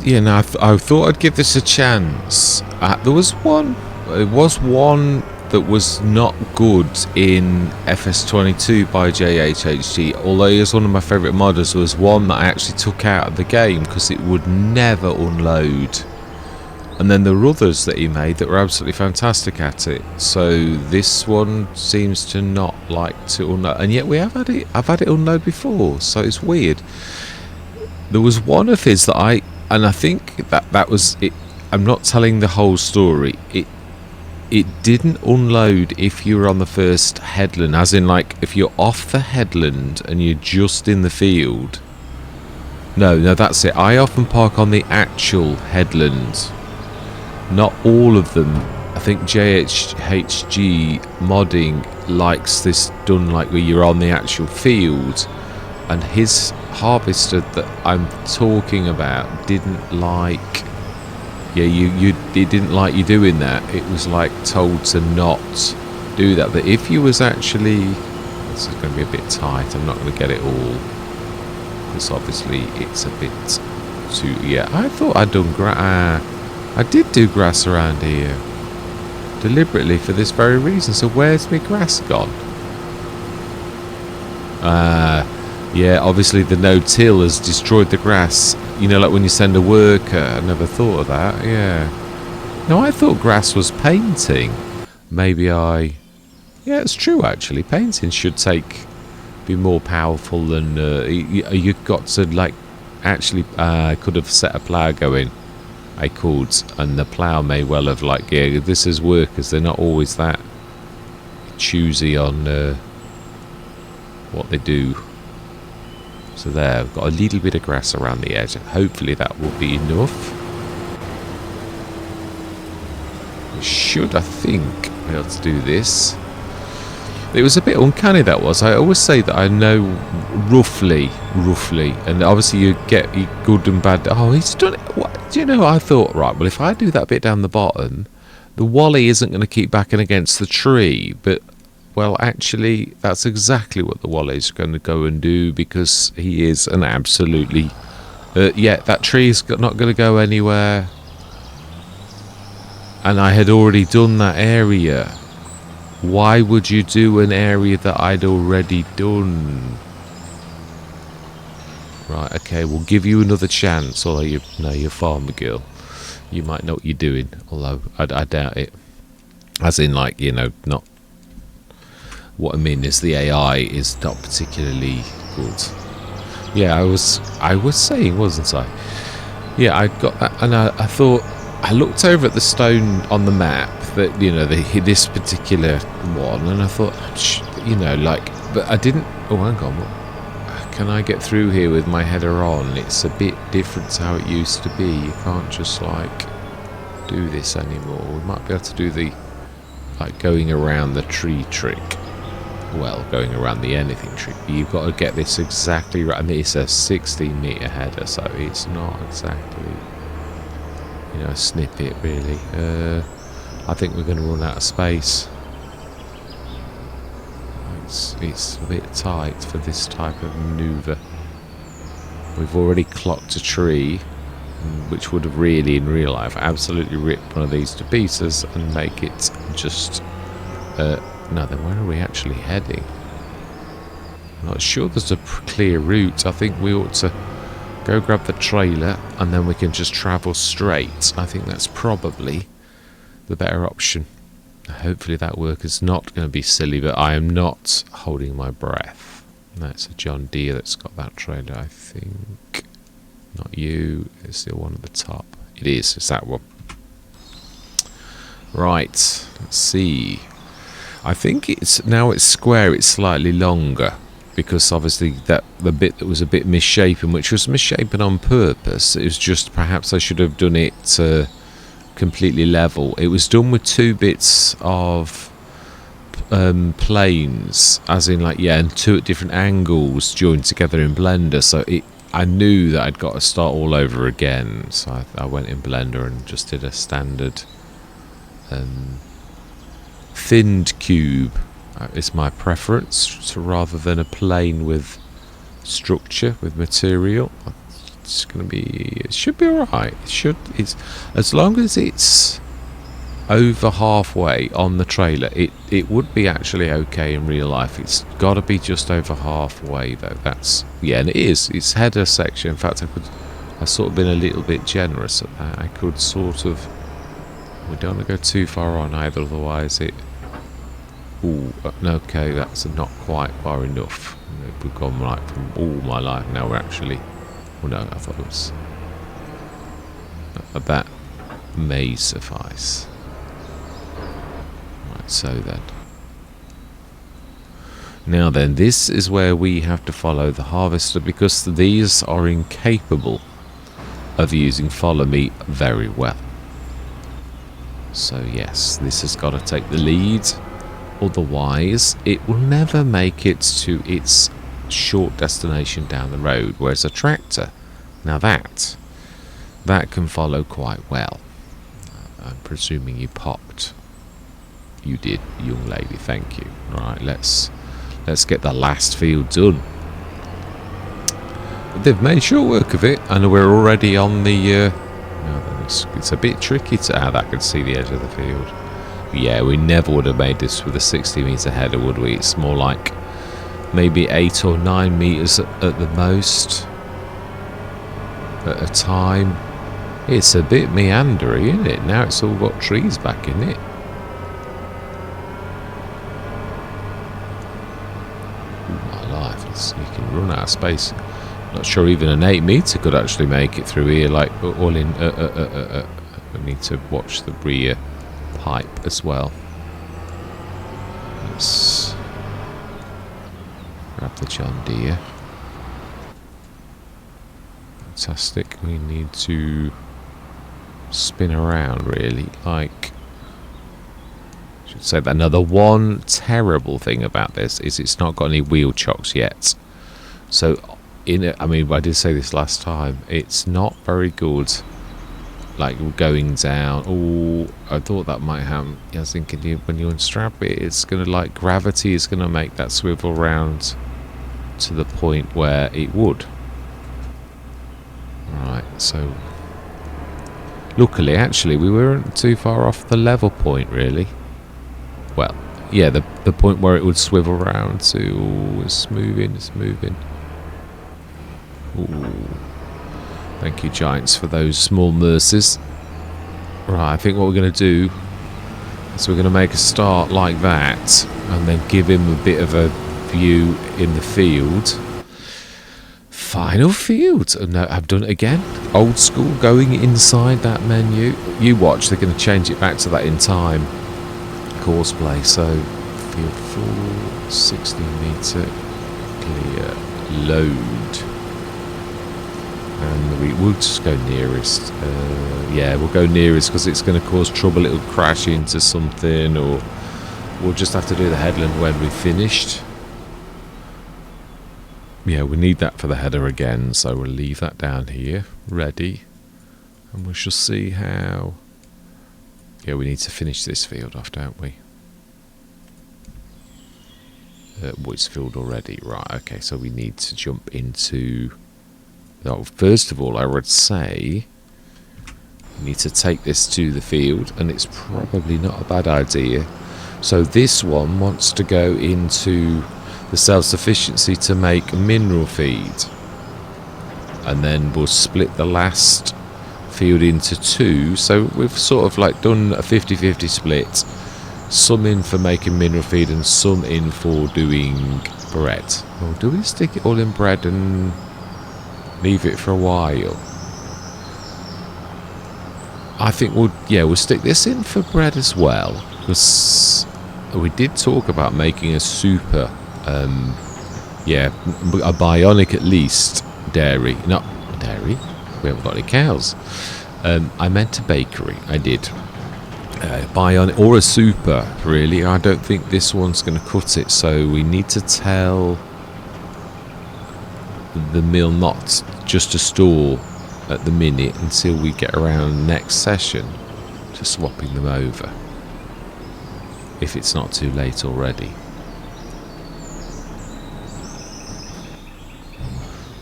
yeah, no, I thought I'd give this a chance. There was one. It was one that was not good in FS25 by JHHG. Although he was one of my favourite modders, there was one that I actually took out of the game because it would never unload. And then there were others that he made that were absolutely fantastic at it. So this one seems to not like to unload, and yet we have had it. I've had it unload before, so it's weird. There was one of his that I think that was it. I'm not telling the whole story. It didn't unload if you were on the first headland, as in like if you're off the headland and you're just in the field. No, that's it. I often park on the actual headland. Not all of them. I think JHHG modding likes this done like where you're on the actual field, and his harvester that I'm talking about didn't like. Yeah, it didn't like you doing that. It was like told to not do that. But if you was actually, this is going to be a bit tight. I'm not going to get it all because obviously it's a bit too. Yeah, I thought I'd done grass. I did do grass around here deliberately for this very reason. So where's my grass gone? Yeah, obviously the no-till has destroyed the grass. You know, like when you send a worker. I never thought of that. Yeah. No, I thought grass was painting. Maybe yeah, it's true actually. Painting should be more powerful than you've got to like actually. I could have set a plough going. I could, and the plough may well have like, yeah, this is workers. They're not always that choosy on what they do. So there, I've got a little bit of grass around the edge. Hopefully that will be enough. Should, I think, be able to do this. It was a bit uncanny, that was. I always say that I know roughly, and obviously you get your good and bad. Oh, he's done it. What? Do you know, I thought, right, well, if I do that bit down the bottom, the Wally isn't going to keep backing against the tree, but well, actually, that's exactly what the Wally's going to go and do, because he is an absolutely... yeah, that tree's not going to go anywhere. And I had already done that area. Why would you do an area that I'd already done? Right, okay, we'll give you another chance, although you're a farmer girl. You might know what you're doing, although I doubt it. As in, like, you know, not... What I mean is the AI is not particularly good. Yeah, I was saying, wasn't I? Yeah, I got that, and I thought, I looked over at the stone on the map that, you know, this particular one, and I thought, you know, like, but I didn't. Oh, hang on, can I get through here with my header on? It's a bit different to how it used to be. You can't just like do this anymore. We might be able to do the like going around the tree trick. Well, going around the anything tree. You've got to get this exactly right. I mean, it's a 16-meter header, so it's not exactly, you know, a snippet really. I think we're going to run out of space. It's a bit tight for this type of manoeuvre. We've already clocked a tree, which would have really, in real life, absolutely ripped one of these to pieces and make it just... no, then where are we actually heading? I'm not sure there's a clear route. I think we ought to go grab the trailer and then we can just travel straight. I think that's probably the better option. Hopefully that work is not going to be silly, but I am not holding my breath. That's a John Deere that's got that trailer, I think. Not you. It's the one at the top. It is. It's that one. Right. Let's see. I think it's square. It's slightly longer because obviously the bit that was a bit misshapen, which was misshapen on purpose. It was just perhaps I should have done it completely level. It was done with 2 bits of planes, as in like, yeah, and 2 at different angles joined together in Blender. So I knew that I'd got to start all over again. So I went in Blender and just did a standard thinned cube. Is my preference, rather than a plane with structure, with material. it's going to be, it should be alright. It's, as long as it's over halfway on the trailer, it would be actually okay in real life. It's got to be just over halfway though. That's, yeah, and it is. It's header section. In fact, I've sort of been a little bit generous at that. I could sort of, we don't want to go too far on either, otherwise it, ooh, okay, that's not quite far enough. We've gone like from all my life, now we're actually, well no, I thought it was, that may suffice. Right, so then. Now then, this is where we have to follow the harvester, because these are incapable of using follow me very well. So yes, this has got to take the lead, otherwise it will never make it to its short destination down the road, whereas a tractor, now that can follow quite well. I'm presuming you popped. You did, young lady, thank you. Right, let's get the last field done. They've made short work of it, and we're already on the it's a bit tricky to, I can see the edge of the field. Yeah, we never would have made this with a 60-metre header, would we? It's more like maybe 8 or 9 metres at the most at a time. It's a bit meandery, isn't it? Now it's all got trees back in it. Ooh, my life, you can run out of space. Not sure even an 8 metre could actually make it through here, like all in. I need to watch the rear pipe as well. Let's grab the John Deere. Fantastic. We need to spin around, really. Like, I should say that another one terrible thing about this is it's not got any wheel chocks yet. So, I mean, I did say this last time. It's not very good. Like going down. Oh, I thought that might happen. I was thinking when you unstrap it, it's gonna, like, gravity is gonna make that swivel round to the point where it would. Right, so luckily, actually, we weren't too far off the level point, really. Well, yeah, the point where it would swivel round to. Oh, it's moving, it's moving. Ooh. Thank you, Giants, for those small mercies. Right, I think what we're going to do is we're going to make a start like that and then give him a bit of a view in the field. Final field. Oh, no, I've done it again. Old school, going inside that menu. You watch, they're going to change it back to that in time. Course play. So, field 4, 60 metre, clear, load. And we'll just go nearest. Yeah, we'll go nearest because it's going to cause trouble. It'll crash into something, or we'll just have to do the headland when we've finished. Yeah, we need that for the header again, so we'll leave that down here, ready. And we shall see how. Yeah, we need to finish this field off, don't we? It's filled already. Right, okay, so we need to jump into. Oh, first of all, I would say we need to take this to the field, and it's probably not a bad idea. So this one wants to go into the self-sufficiency to make mineral feed, and then we'll split the last field into 2. So we've sort of like done a 50-50 split, some in for making mineral feed and some in for doing bread. Or do we stick it all in bread and leave it for a while? I think we'll stick this in for bread as well, because we did talk about making a super, yeah, a bionic at least dairy, not dairy. We haven't got any cows. I meant a bakery. I did. Bionic or a super. Really, I don't think this one's going to cut it. So we need to tell the mill not just to store at the minute until we get around next session to swapping them over, if it's not too late already.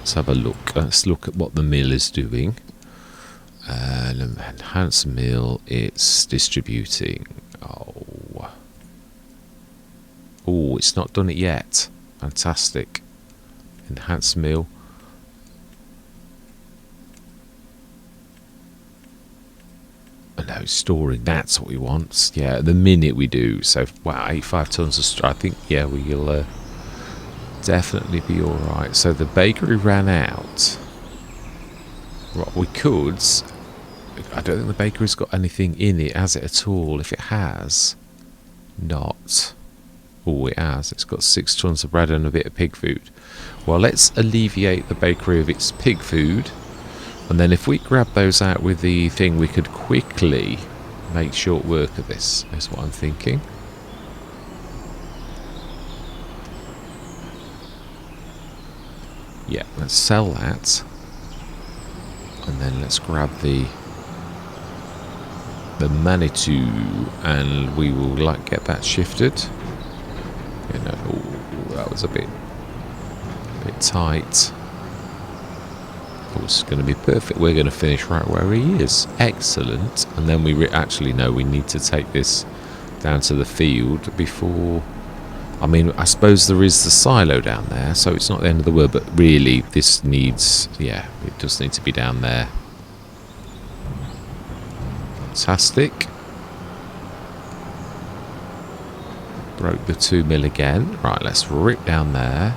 Let's have a look. Let's look at what the mill is doing. Enhance mill, it's distributing. Oh, it's not done it yet. Fantastic. Enhance mill. No, storing, that's what we want. Yeah, at the minute we do. So, wow, 85 tons of straw. I think, yeah, we'll definitely be alright. So the bakery ran out. What we could... I don't think the bakery's got anything in it, has it at all? If it has, not. Oh, it has. It's got 6 tons of bread and a bit of pig food. Well, let's alleviate the bakery of its pig food. And then if we grab those out with the thing, we could quickly make short work of this, is what I'm thinking. Yeah, let's sell that. And then let's grab the Manitou, and we will get that shifted. You know, ooh, that was a bit tight. Oh, it's going to be perfect. We're going to finish right where he is. Excellent. And then we actually know we need to take this down to the field before... I mean, I suppose there is the silo down there, so it's not the end of the world, but really this needs... Yeah, it does need to be down there. Fantastic. Broke the 2 mil again. Right, let's rip down there.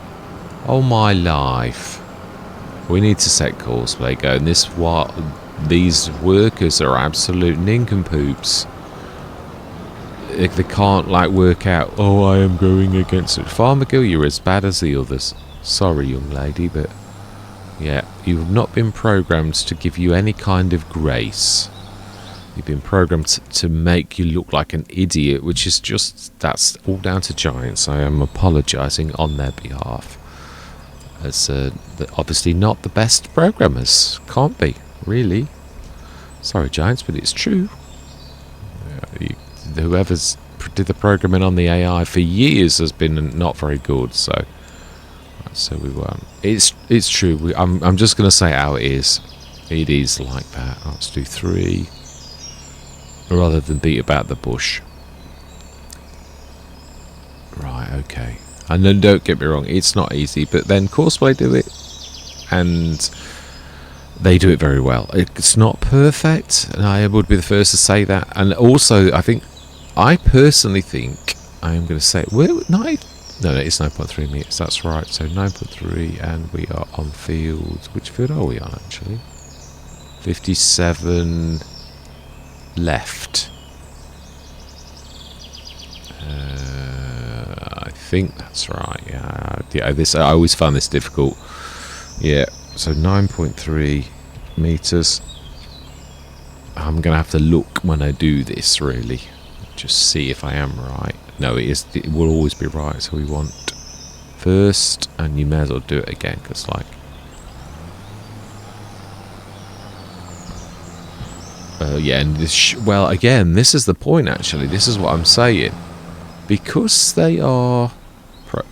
Oh my life. We need to set Causeway going. These workers are absolute nincompoops. If they can't work out, oh, I am going against it. Farmergill, you're as bad as the others. Sorry, young lady, but yeah, you've not been programmed to give you any kind of grace. You've been programmed to make you look like an idiot, which is that's all down to Giants. I am apologising on their behalf. As they're obviously not the best programmers. Can't be, really. Sorry, Giants, but it's true. Whoever's did the programming on the AI for years has been not very good. So we won't. It's true. I'm just going to say how it is. It is like that. Let's do 3, rather than beat about the bush. Right. Okay. And then don't get me wrong, it's not easy, but then Causeway do it, and they do it very well. It's not perfect, and I would be the first to say that. And also, I personally think, I am going to say, no, it's 9.3 meters, that's right. So 9.3, and we are on field. Which field are we on, actually? 57 left. I think that's right. Yeah. I always found this difficult. Yeah. So 9.3 meters. I'm gonna have to look when I do this. Really, just see if I am right. No, it is. It will always be right. So we want first, and you may as well do it again, because yeah. And this. Well, again, this is the point. Actually, this is what I'm saying. Because they are,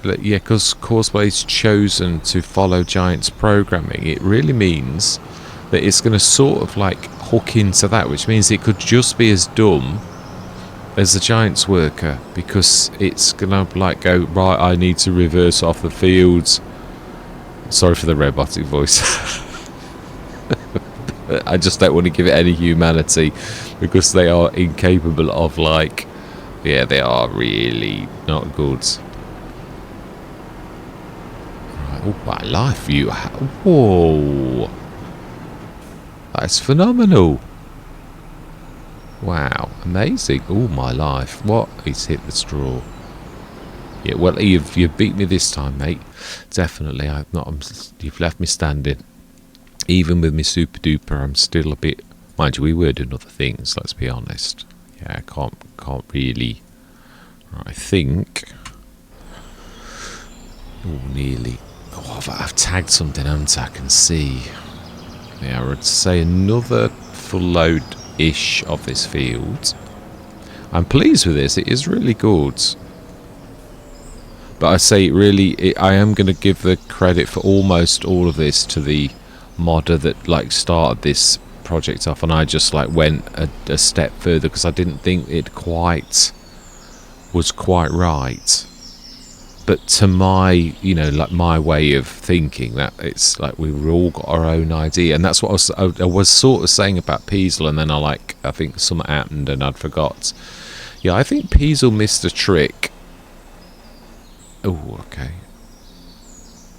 because Causeway's chosen to follow Giants programming, it really means that it's going to sort of hook into that, which means it could just be as dumb as the Giants worker, because it's going to go, right, I need to reverse off the fields. Sorry for the robotic voice. I just don't want to give it any humanity, because they are incapable of yeah, they are really not good. Right, oh my life, whoa, that's phenomenal. Wow, amazing. Oh my life, what? He's hit the straw. Yeah, well, you've beat me this time, mate. Definitely. You've left me standing. Even with me super duper, I'm still a bit. Mind you, we were doing other things. Let's be honest. Yeah, I can't really. Right, I think. Oh, nearly. Oh, I've tagged something, haven't I? I can see. Yeah, I would say another full load-ish of this field. I'm pleased with this. It is really good. But I say I am going to give the credit for almost all of this to the modder that like started this project off, and I just like went a step further because I didn't think it was quite right. But to my, you know, like my way of thinking, that it's like we've all got our own idea, and that's what I was sort of saying about Peasel, and then I think something happened and I'd forgot. Yeah, I think Peasel missed a trick. Oh, okay.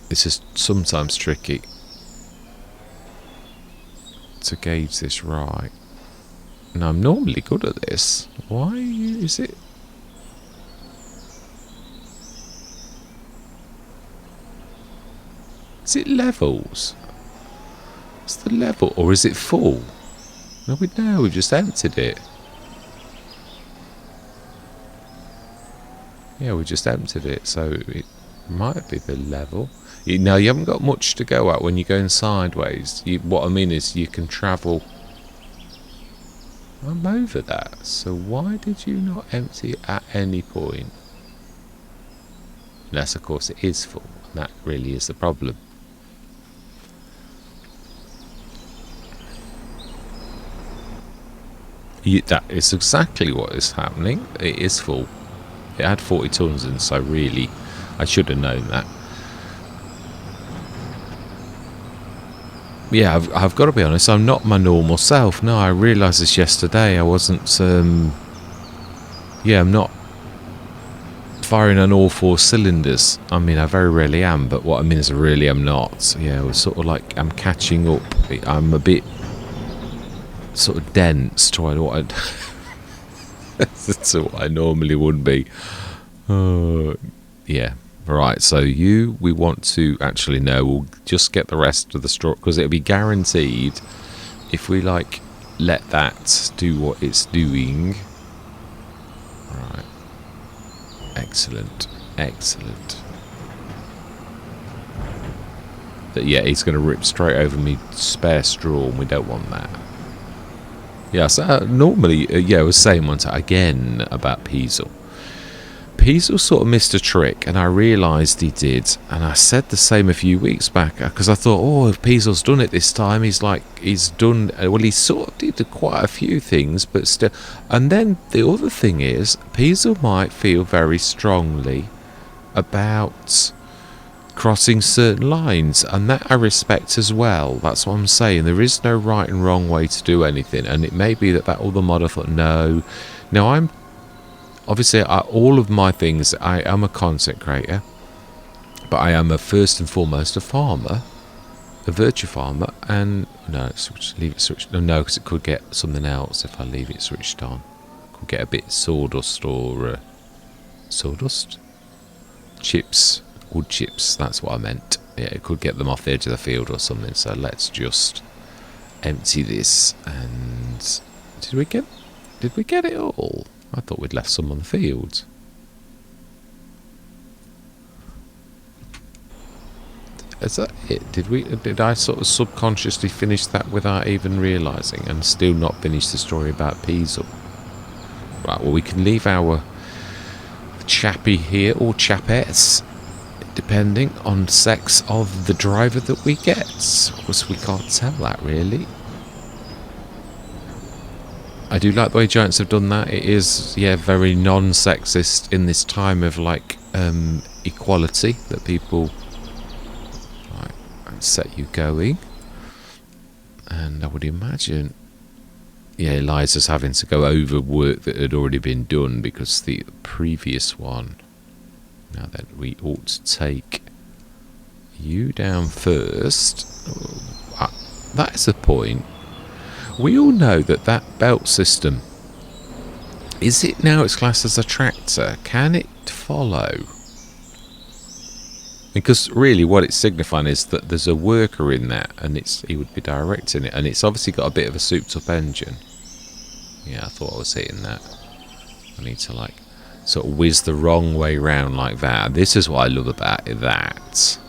This is sometimes tricky to gauge this right. And I'm normally good at this. Why is it? Is it levels? It's the level, or is it full? No, we've just emptied it. Yeah, we just emptied it, so it might be the level. No, you haven't got much to go at when you're going sideways. What I mean is you can travel. I'm over that. So why did you not empty it at any point? Unless, of course, it is full. And that really is the problem. That is exactly what is happening. It is full. It had 40 tons in, so really, I should have known that. Yeah, I've got to be honest, I'm not my normal self. No, I realised this yesterday. I wasn't, yeah, I'm not firing on all 4 cylinders. I mean, I very rarely am, but what I mean is I really am not. Yeah, it was sort of like I'm catching up. I'm a bit sort of dense to what I normally would be. Yeah. Right, so we want to actually know, we'll just get the rest of the straw, because it'll be guaranteed if we like let that do what it's doing. Right. Excellent. But yeah, he's going to rip straight over me spare straw, and we don't want that. Yeah, so normally, yeah, I was saying one time again about Peasel. Peasel sort of missed a trick, and I realised he did, and I said the same a few weeks back, because I thought, oh, if Peasel's done it this time, he's done, well, he sort of did quite a few things, but still. And then the other thing is, Peasel might feel very strongly about crossing certain lines, and that I respect as well. That's what I'm saying. There is no right and wrong way to do anything, and it may be that other modder thought, no, I'm obviously all of my things, I am a content creator, but I am first and foremost a farmer, a virtue farmer. And no, leave it switched. No, because it could get something else if I leave it switched on. It could get a bit sawdust or sawdust chips. Wood chips, that's what I meant. Yeah, it could get them off the edge of the field or something. So let's just empty this. And did we get it all? I thought we'd left some on the field. Is that it? Did I sort of subconsciously finish that without even realising, and still not finish the story about Peasel? Right, well, we can leave our chappie here, or chapettes, depending on sex of the driver that we get. Of course, we can't tell that, really. I do like the way Giants have done that. It is, yeah, very non-sexist in this time of, like, equality, that people... Right, and set you going. And I would imagine... Yeah, Eliza's having to go over work that had already been done, because the previous one... Now then, we ought to take you down first. That is the point. We all know that belt system, is it now it's classed as a tractor? Can it follow? Because really what it's signifying is that there's a worker in that, and he would be directing it, and it's obviously got a bit of a souped up engine. Yeah, I thought I was hitting that. I need to like sort of whiz the wrong way round like that. This is what I love about that.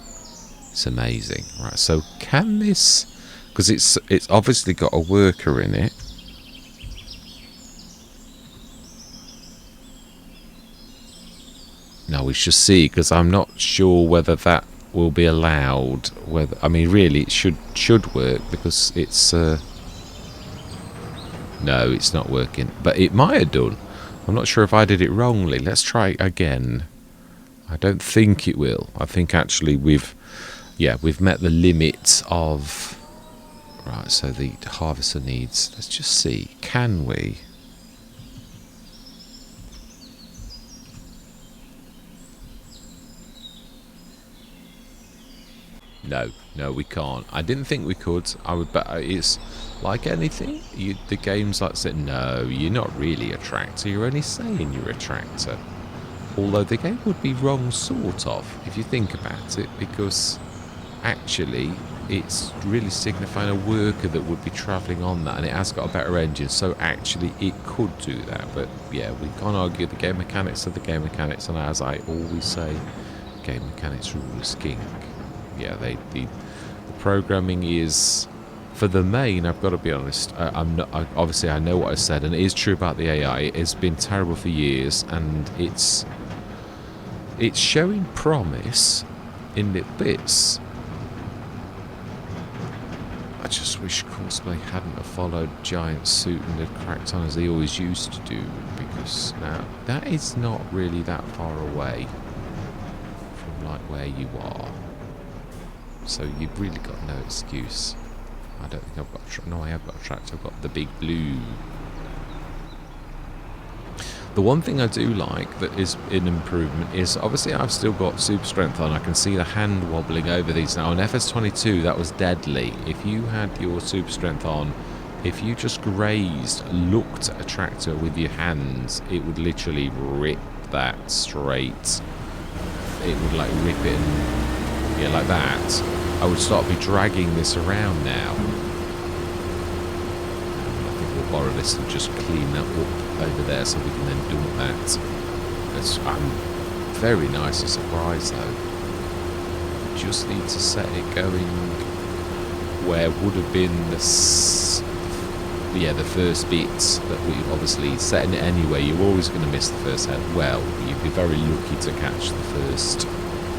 It's amazing. Right, so can this... Because it's obviously got a worker in it. No, we should see, because I'm not sure whether that will be allowed. Whether, I mean, really, it should work, because it's... no, it's not working. But it might have done. I'm not sure if I did it wrongly. Let's try again. I don't think it will. I think actually we've met the limit of... Right, so the harvester needs... Let's just see. Can we... No, we can't. I didn't think we could. I would bet it's like anything. The game's like saying, no, you're not really a tractor. You're only saying you're a tractor. Although the game would be wrong, sort of, if you think about it, because actually it's really signifying a worker that would be travelling on that, and it has got a better engine, so actually it could do that. But yeah, we can't argue the game mechanics of the game mechanics, and as I always say, game mechanics rule is king. Yeah, the programming is, for the main, I've got to be honest, obviously I know what I said, and it is true about the AI. It has been terrible for years, and it's showing promise in little bits. I just wish Courseplay hadn't have followed Giant Suit and had cracked on as they always used to do, because now that is not really that far away from like where you are. So you've really got no excuse. I don't think I've got a tractor. No, I have got a tractor. I've got the big blue. The one thing I do like that is an improvement is, obviously I've still got super strength on. I can see the hand wobbling over these now. On FS25, that was deadly. If you had your super strength on, if you just grazed, looked at a tractor with your hands, it would literally rip that straight. It would like rip it and... yeah, like that. I would start be dragging this around now. I think we'll borrow this and just clean that up over there so we can then dump that. I'm very nicely surprised though. We just need to set it going where would have been the first bits that we obviously setting it anyway. You're always going to miss the first head. Well, you'd be very lucky to catch the first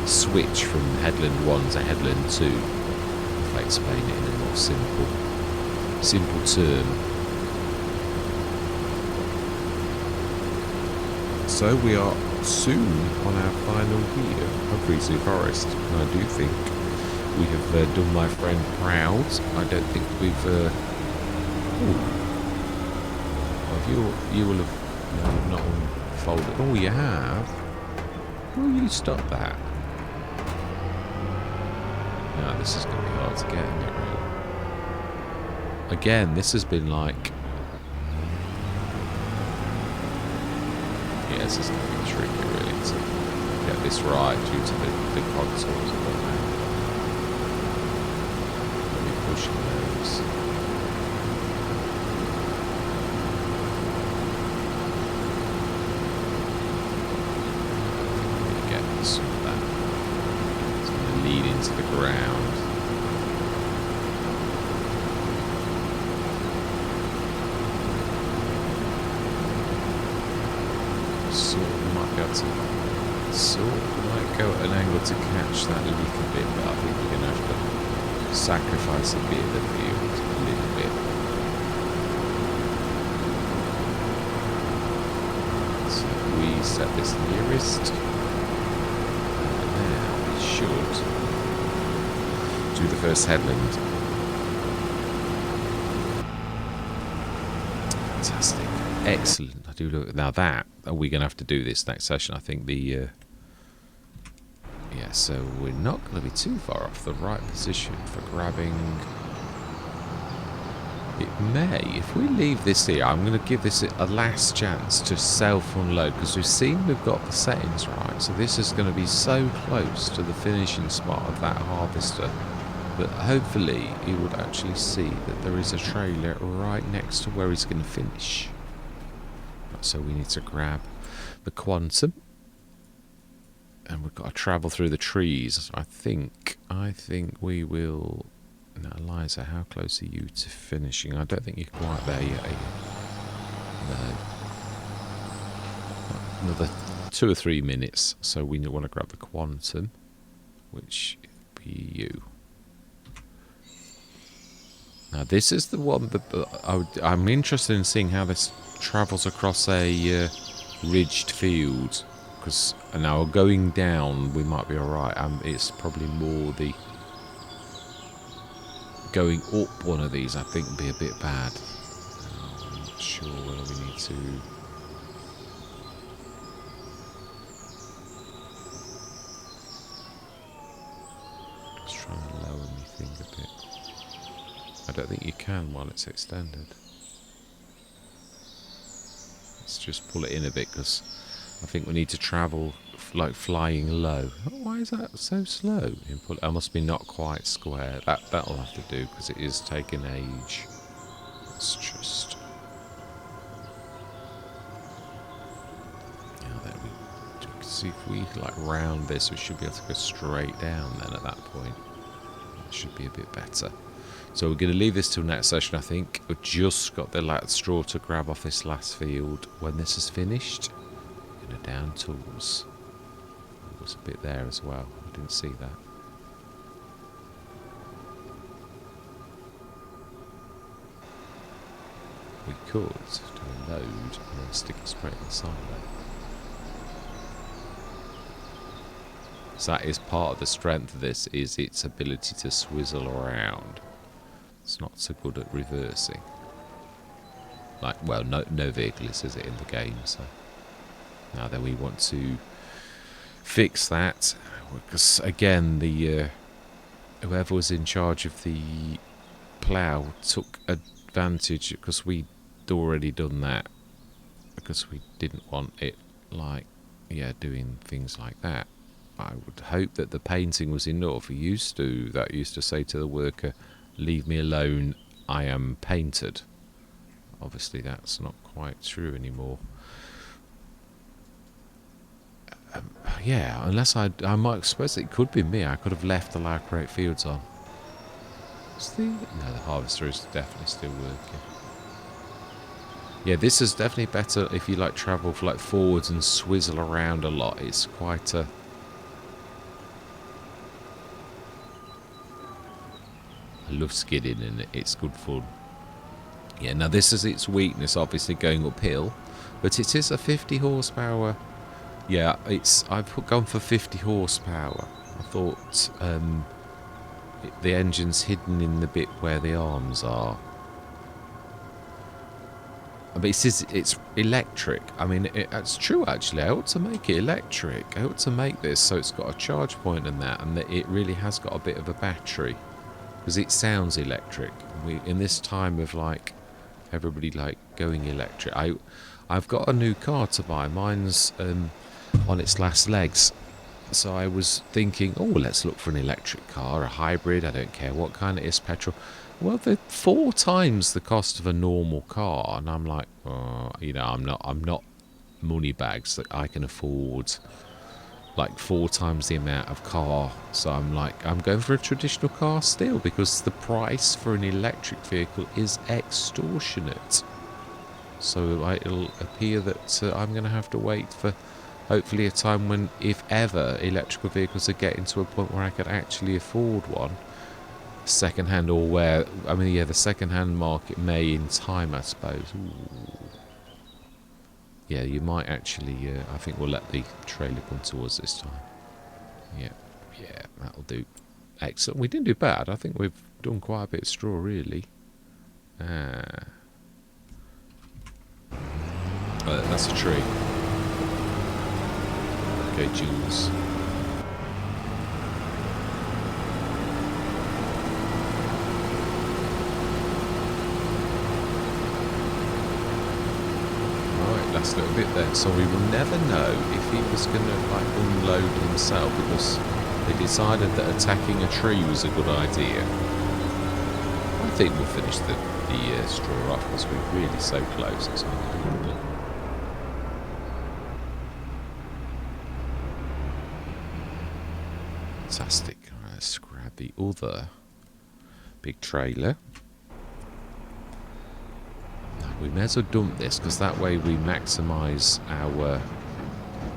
switch from headland 1 to headland 2, if I explain it in a more simple term. So we are soon on our final year of Risoux Forest, and I do think we have done my friend proud. I don't think we've you will have not unfolded. Oh, you have. Will you stop that? No, this is going to be hard to get, isn't it, really? Again, this has been like... yeah, this is going to be tricky, really, to get this right due to the contours of the land. Let me push those. Get some of that. It's going to lead into the ground. Might go at an angle to catch that a little bit, but I think we're going to have to sacrifice a bit of the field, a little bit. So we set this nearest, and now we should do the first headland. Fantastic. Excellent. I do look now that we're going to have to do this next session. I think the yeah, so we're not going to be too far off the right position for grabbing. It may, if we leave this here, I'm going to give this a last chance to self-unload, because we've seen we've got the settings right. So this is going to be so close to the finishing spot of that harvester that hopefully he would actually see that there is a trailer right next to where he's going to finish. So we need to grab the quantum, and we've got to travel through the trees. I think we will. Now, Eliza, how close are you to finishing? I don't think you're quite there yet, are you? No. Another 2 or 3 minutes. So we want to grab the quantum, which would be you. Now this is the one that I'm interested in seeing how this travels across a ridged field. Because now going down, we might be alright. It's probably more the going up one of these, I think, would be a bit bad. I'm not sure whether we need to. Just try and lower my thing a bit. I don't think you can while it's extended. Let's just pull it in a bit because I think we need to travel like flying low. Oh, why is that so slow? I must be not quite square. That'll have to do because it is taking age. Let's just. Yeah, there we see if we like round this, we should be able to go straight down. Then at that point, it should be a bit better. So we're going to leave this till next session, I think. We've just got the last straw to grab off this last field. When this is finished, we're going to down tools. There was a bit there as well. I didn't see that. We could do a load and then stick it straight in the silo. So that is part of the strength of this, is its ability to swizzle around. It's not so good at reversing. Like, well, no vehicle is it in the game, so. Now then we want to fix that, because again, the whoever was in charge of the plough took advantage, because we'd already done that, because we didn't want it, like, yeah, doing things like that. I would hope that the painting was enough. Used to say to the worker, leave me alone, I am painted. Obviously that's not quite true anymore. Yeah, unless I might suppose it could be me. I could have left the Laucrate fields on. No, the harvester is definitely still working. Yeah, this is definitely better if you like travel for like forwards and swizzle around a lot. It's quite a. I love skidding in it. It's good fun. Yeah, now this is its weakness, obviously going uphill, but it is a 50 horsepower. Yeah, I've gone for 50 horsepower. I thought the engine's hidden in the bit where the arms are. But it's electric. I mean, it's true actually. I ought to make it electric. I ought to make this so it's got a charge point and that it really has got a bit of a battery, because it sounds electric. In this time of like everybody like going electric, I've got a new car to buy. Mine's on its last legs, so I was thinking, oh, let's look for an electric car, a hybrid. I don't care what kind it is, petrol. Well, they're 4 times the cost of a normal car, and I'm like, oh, you know, I'm not money bags that I can afford like 4 times the amount of car. So I'm like, I'm going for a traditional car still, because the price for an electric vehicle is extortionate. So it'll appear that I'm going to have to wait for hopefully a time when, if ever, electrical vehicles are getting to a point where I could actually afford one. Second-hand, or where, I mean, yeah, the second-hand market may in time, I suppose. Ooh. Yeah, you might actually, I think we'll let the trailer come towards this time. Yeah, that'll do. Excellent. We didn't do bad. I think we've done quite a bit of straw, really. That's a tree. Okay, Jules. Last little bit there, so we will never know if he was going to like unload himself, because they decided that attacking a tree was a good idea. I think we'll finish the straw off, because we're really so close. It's unbelievable. Fantastic. Alright, let's grab the other big trailer. We may as well dump this, because that way we maximise our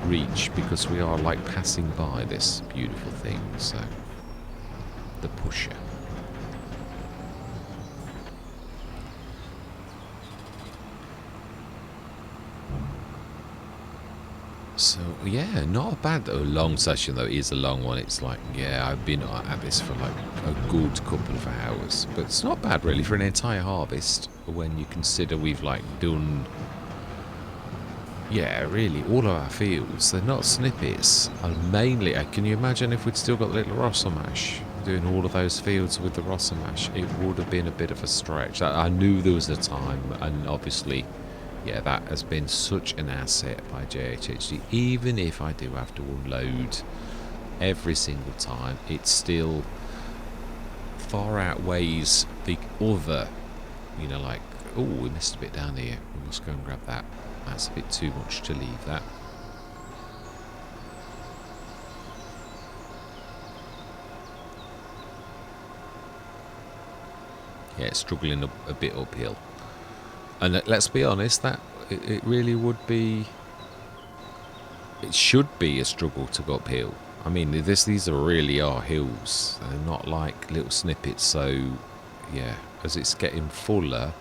reach because we are like passing by this beautiful thing. So the pusher. So yeah, not a bad though. Long session though. It is a long one. It's like, yeah, I've been at this for like a good couple of hours, but it's not bad really for an entire harvest when you consider we've like done, yeah, really all of our fields. They're not snippets, and mainly, can you imagine if we'd still got the little Rosamash doing all of those fields with the Rosamash? It would have been a bit of a stretch. I knew there was a time, and obviously, yeah, that has been such an asset by JHHD. Even if I do have to unload every single time, it still far outweighs the other, you know, like, oh, we missed a bit down here. We must go and grab that. That's a bit too much to leave that. Yeah, it's struggling a bit uphill. And let's be honest, that it really would be, it should be a struggle to go uphill. I mean, these really are hills. They're not like little snippets. So, yeah, as it's getting fuller.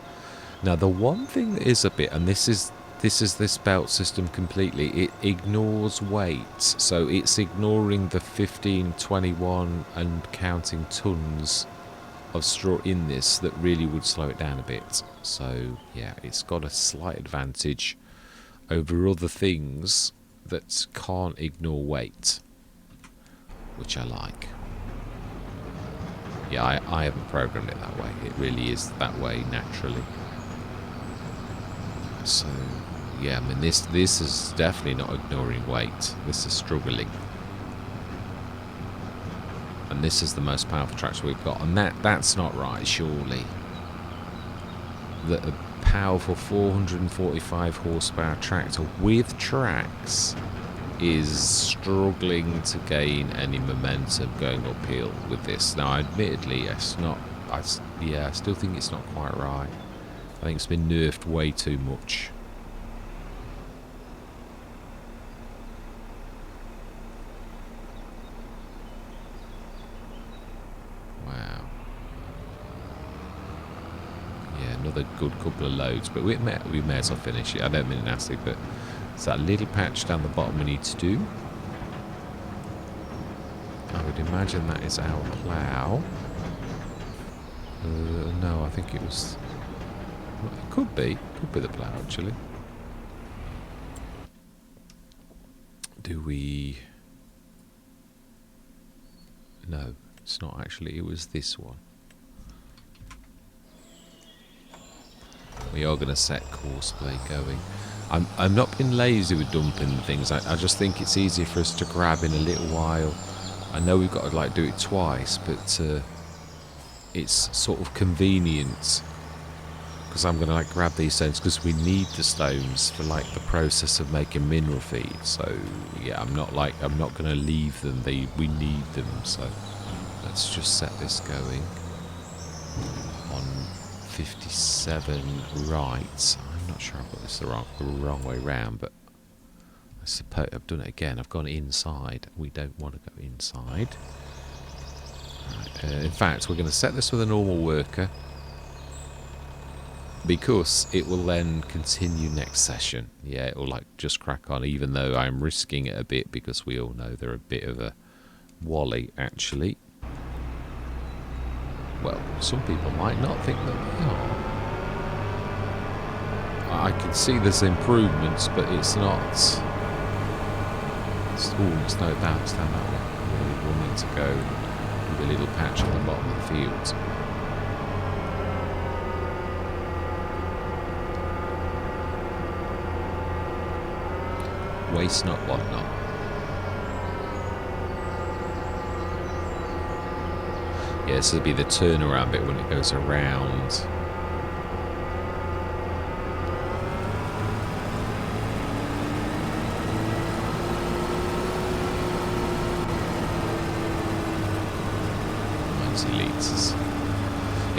Now, the one thing that is a bit, and this is this belt system completely, it ignores weight. So it's ignoring the 15, 21 and counting tons of straw in this that really would slow it down a bit. So yeah, it's got a slight advantage over other things that can't ignore weight, which I like. Yeah, I haven't programmed it that way. It really is that way naturally. So yeah, I mean this is definitely not ignoring weight. This is struggling. And this is the most powerful tractor we've got, and that's not right, surely. That a powerful 445 horsepower tractor with tracks is struggling to gain any momentum going uphill with this. Now, admittedly, it's not. I still think it's not quite right. I think it's been nerfed way too much. Another good couple of loads, but we may as well finish it. I don't mean nasty, but it's that little patch down the bottom we need to do. I would imagine that is our plough. No, I think it was. Well, it could be the plough actually. Do we? No, it's not actually. It was this one. We are going to set courseplay going. I'm not being lazy with dumping things. I just think it's easier for us to grab in a little while. I know we've got to like do it twice, but it's sort of convenient because I'm going to like grab these stones because we need the stones for like the process of making mineral feed. So yeah, I'm not going to leave them. We need them. So let's just set this going on 57 right. I'm not sure I've got this the wrong way round, but I suppose I've done it again. I've gone inside. We don't want to go inside. Right, in fact, we're going to set this with a normal worker because it will then continue next session. Yeah, it will like just crack on, even though I'm risking it a bit because we all know they're a bit of a wally actually. Well, some people might not think that they are. I can see there's improvements, but it's not. There's no bounce down that one. We'll need to go with a little patch at the bottom of the field. Waste not, what not. Yeah, this will be the turnaround bit when it goes around.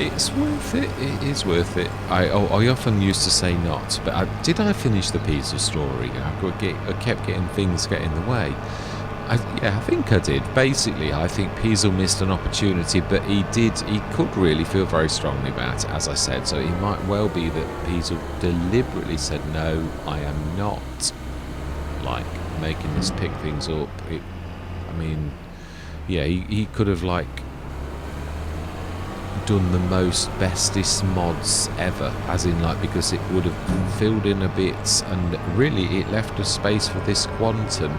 It's worth it. It is worth it. I often used to say not, but did I finish the piece of story? I kept getting things get in the way. Yeah, I think I did. Basically, I think Peasel missed an opportunity, but he could really feel very strongly about it, as I said. So it might well be that Peasel deliberately said, no, I am not, like, making this pick things up. I mean, yeah, he could have, like, done the most bestest mods ever, as in, like, because it would have filled in a bit, and really it left a space for this quantum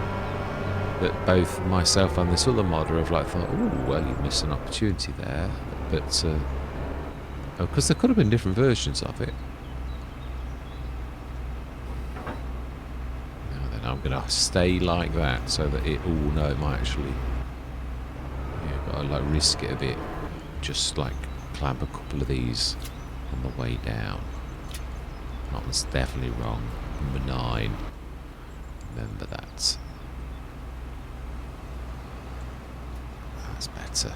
that both myself and this other modder have, like, thought, oh, well, you've missed an opportunity there. But because there could have been different versions of it. Now then, I'm going to stay like that so that it, oh no, it might actually, yeah, got to, like, risk it a bit. Just, like, clamp a couple of these on the way down. That one's definitely wrong. Number 9. Remember that. That's better.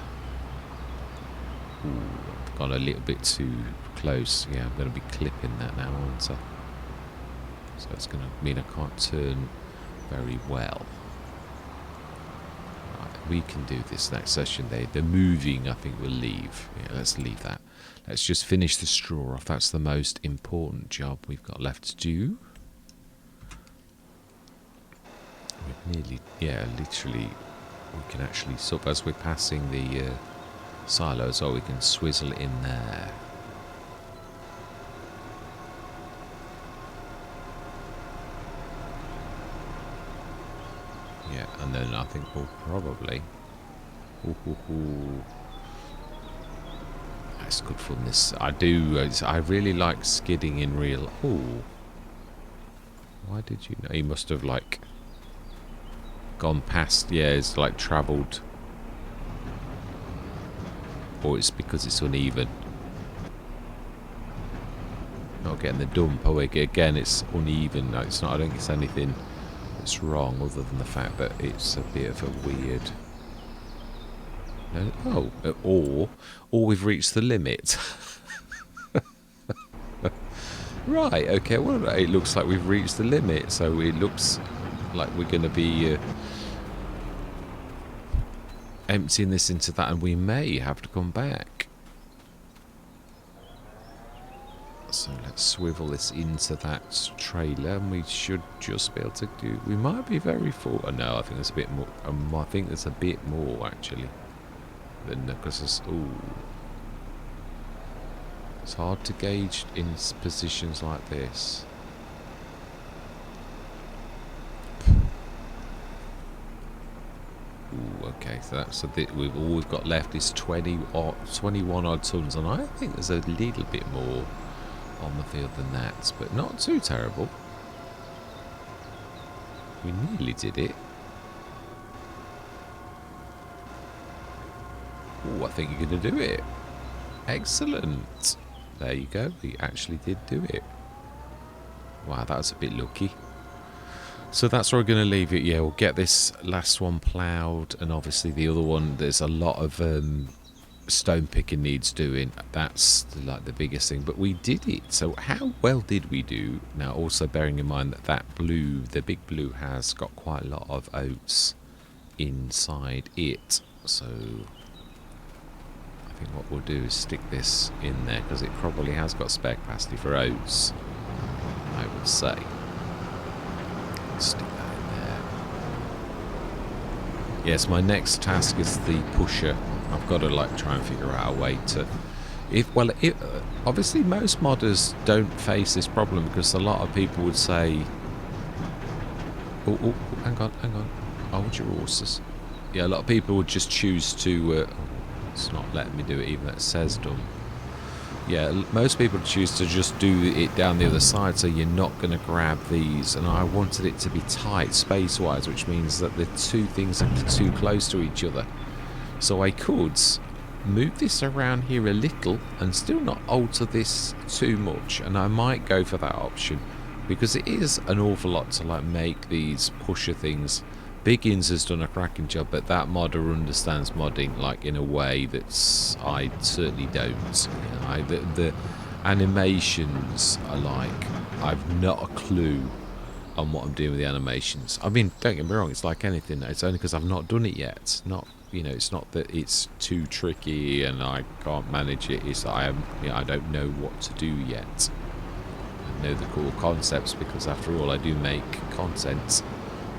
Ooh, I've gone a little bit too close. Yeah, I'm going to be clipping that now, aren't I? So it's going to mean I can't turn very well. Right, we can do this next session. The moving, I think, we'll leave. Yeah, let's leave that. Let's just finish the straw off. That's the most important job we've got left to do. We've nearly, yeah, literally, we can actually, as we're passing the silo as well, we can swizzle it in there. Yeah, and then I think we'll probably... That's good fun. This I really like skidding in real... Ooh. Why did you know? He must have, like, gone past... Yeah, it's, like, travelled. Or it's because it's uneven. Not getting the dump. Oh, again, it's uneven. No, it's not. I don't think it's anything that's wrong other than the fact that it's a bit of a weird... No, oh, or we've reached the limit. Right, okay, well, it looks like we've reached the limit, so it looks like we're going to be emptying this into that, and we may have to come back. So let's swivel this into that trailer, and we should just be able to do... We might be very full. Oh, no, I think there's a bit more. I think there's a bit more, actually. Because it's, ooh, it's hard to gauge in positions like this. Ooh, okay, so that's all we've got left is 21 odd tons, and I think there's a little bit more on the field than that, but not too terrible. We nearly did it. Oh, I think you're going to do it. Excellent. There you go. We actually did do it. Wow, that was a bit lucky. So that's where we're going to leave it. Yeah, we'll get this last one ploughed, and obviously the other one, there's a lot of stone picking needs doing. That's like the biggest thing. But we did it. So how well did we do? Now, also bearing in mind that the big blue has got quite a lot of oats inside it. So... I think what we'll do is stick this in there because it probably has got spare capacity for oats, I would say. Stick that in there. Yes, my next task is the pusher. I've got to, like, try and figure out a way to... obviously most modders don't face this problem because a lot of people would say... Oh, hang on. Hold your horses. Yeah, a lot of people would just choose to... it's not letting me do it even though it says done. Yeah, most people choose to just do it down the other side, so you're not going to grab these, and I wanted it to be tight space wise, which means that the two things are too close to each other. So I could move this around here a little and still not alter this too much, and I might go for that option because it is an awful lot to, like, make these pusher things Biggins has done a cracking job, but that modder understands modding like in a way that's I certainly don't. You know, the animations are like I've not a clue on what I'm doing with the animations. I mean, don't get me wrong, it's like anything. It's only because I've not done it yet. It's not, you know, it's not that it's too tricky and I can't manage it. It's that I don't know what to do yet. I know the core concepts because after all, I do make content.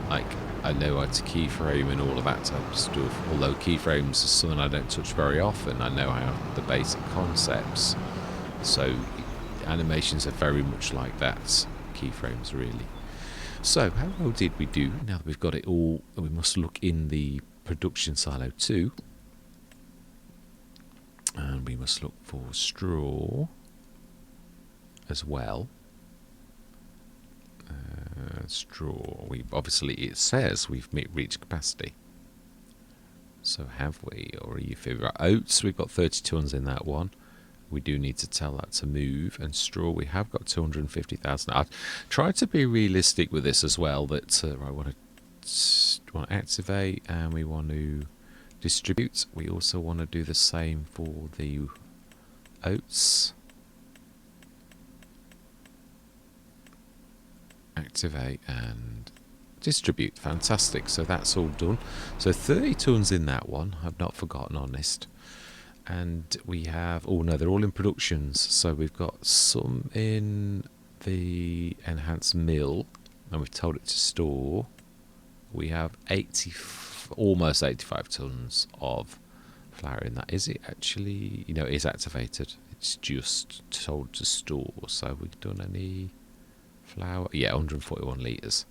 Like, I know how to keyframe and all of that type of stuff. Although keyframes is something I don't touch very often, I know how the basic concepts. So animations are very much like that. Keyframes, really. So, how well did we do? Now that we've got it all, we must look in the production silo too. And we must look for straw as well. Straw. Obviously, it says we've reached capacity. So, have we? Or are you figuring out oats? We've got 30 tons in that one. We do need to tell that to move. And straw, we have got 250,000. I've tried to be realistic with this as well. That I want to activate and we want to distribute. We also want to do the same for the oats. Activate and distribute. Fantastic. So that's all done. So 30 tons in that one. I've not forgotten, honest. And we have, oh no, they're all in productions. So we've got some in the enhanced mill, and we've told it to store. We have almost 85 tons of flour in that. Is it actually, you know, it is activated. It's just told to store. So we've done any flour? Yeah, 141 litres.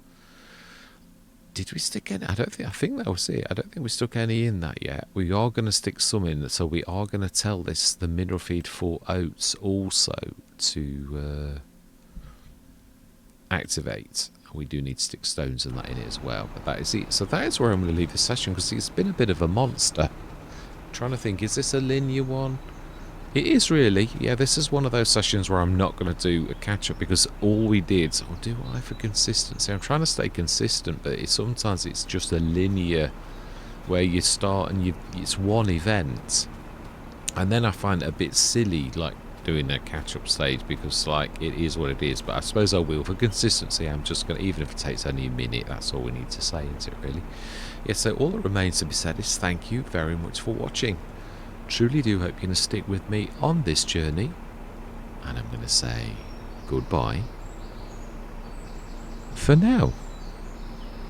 Did we stick any? I think that was it. I don't think we stuck any in that yet. We are going to stick some in, so we are going to tell the mineral feed for oats also to activate. We do need to stick stones and that in it as well, but that is it. So that is where I'm going to leave this session because it's been a bit of a monster. I'm trying to think, is this a linear one? It is really. Yeah, this is one of those sessions where I'm not going to do a catch-up because all we did, or do I for consistency? I'm trying to stay consistent, but sometimes it's just a linear where you start and it's one event. And then I find it a bit silly, like, doing a catch-up stage because, like, it is what it is. But I suppose I will. For consistency, I'm just going to, even if it takes only a minute, that's all we need to say, isn't it, really? Yeah, so all that remains to be said is thank you very much for watching. Truly do hope you're going to stick with me on this journey, and I'm going to say goodbye for now.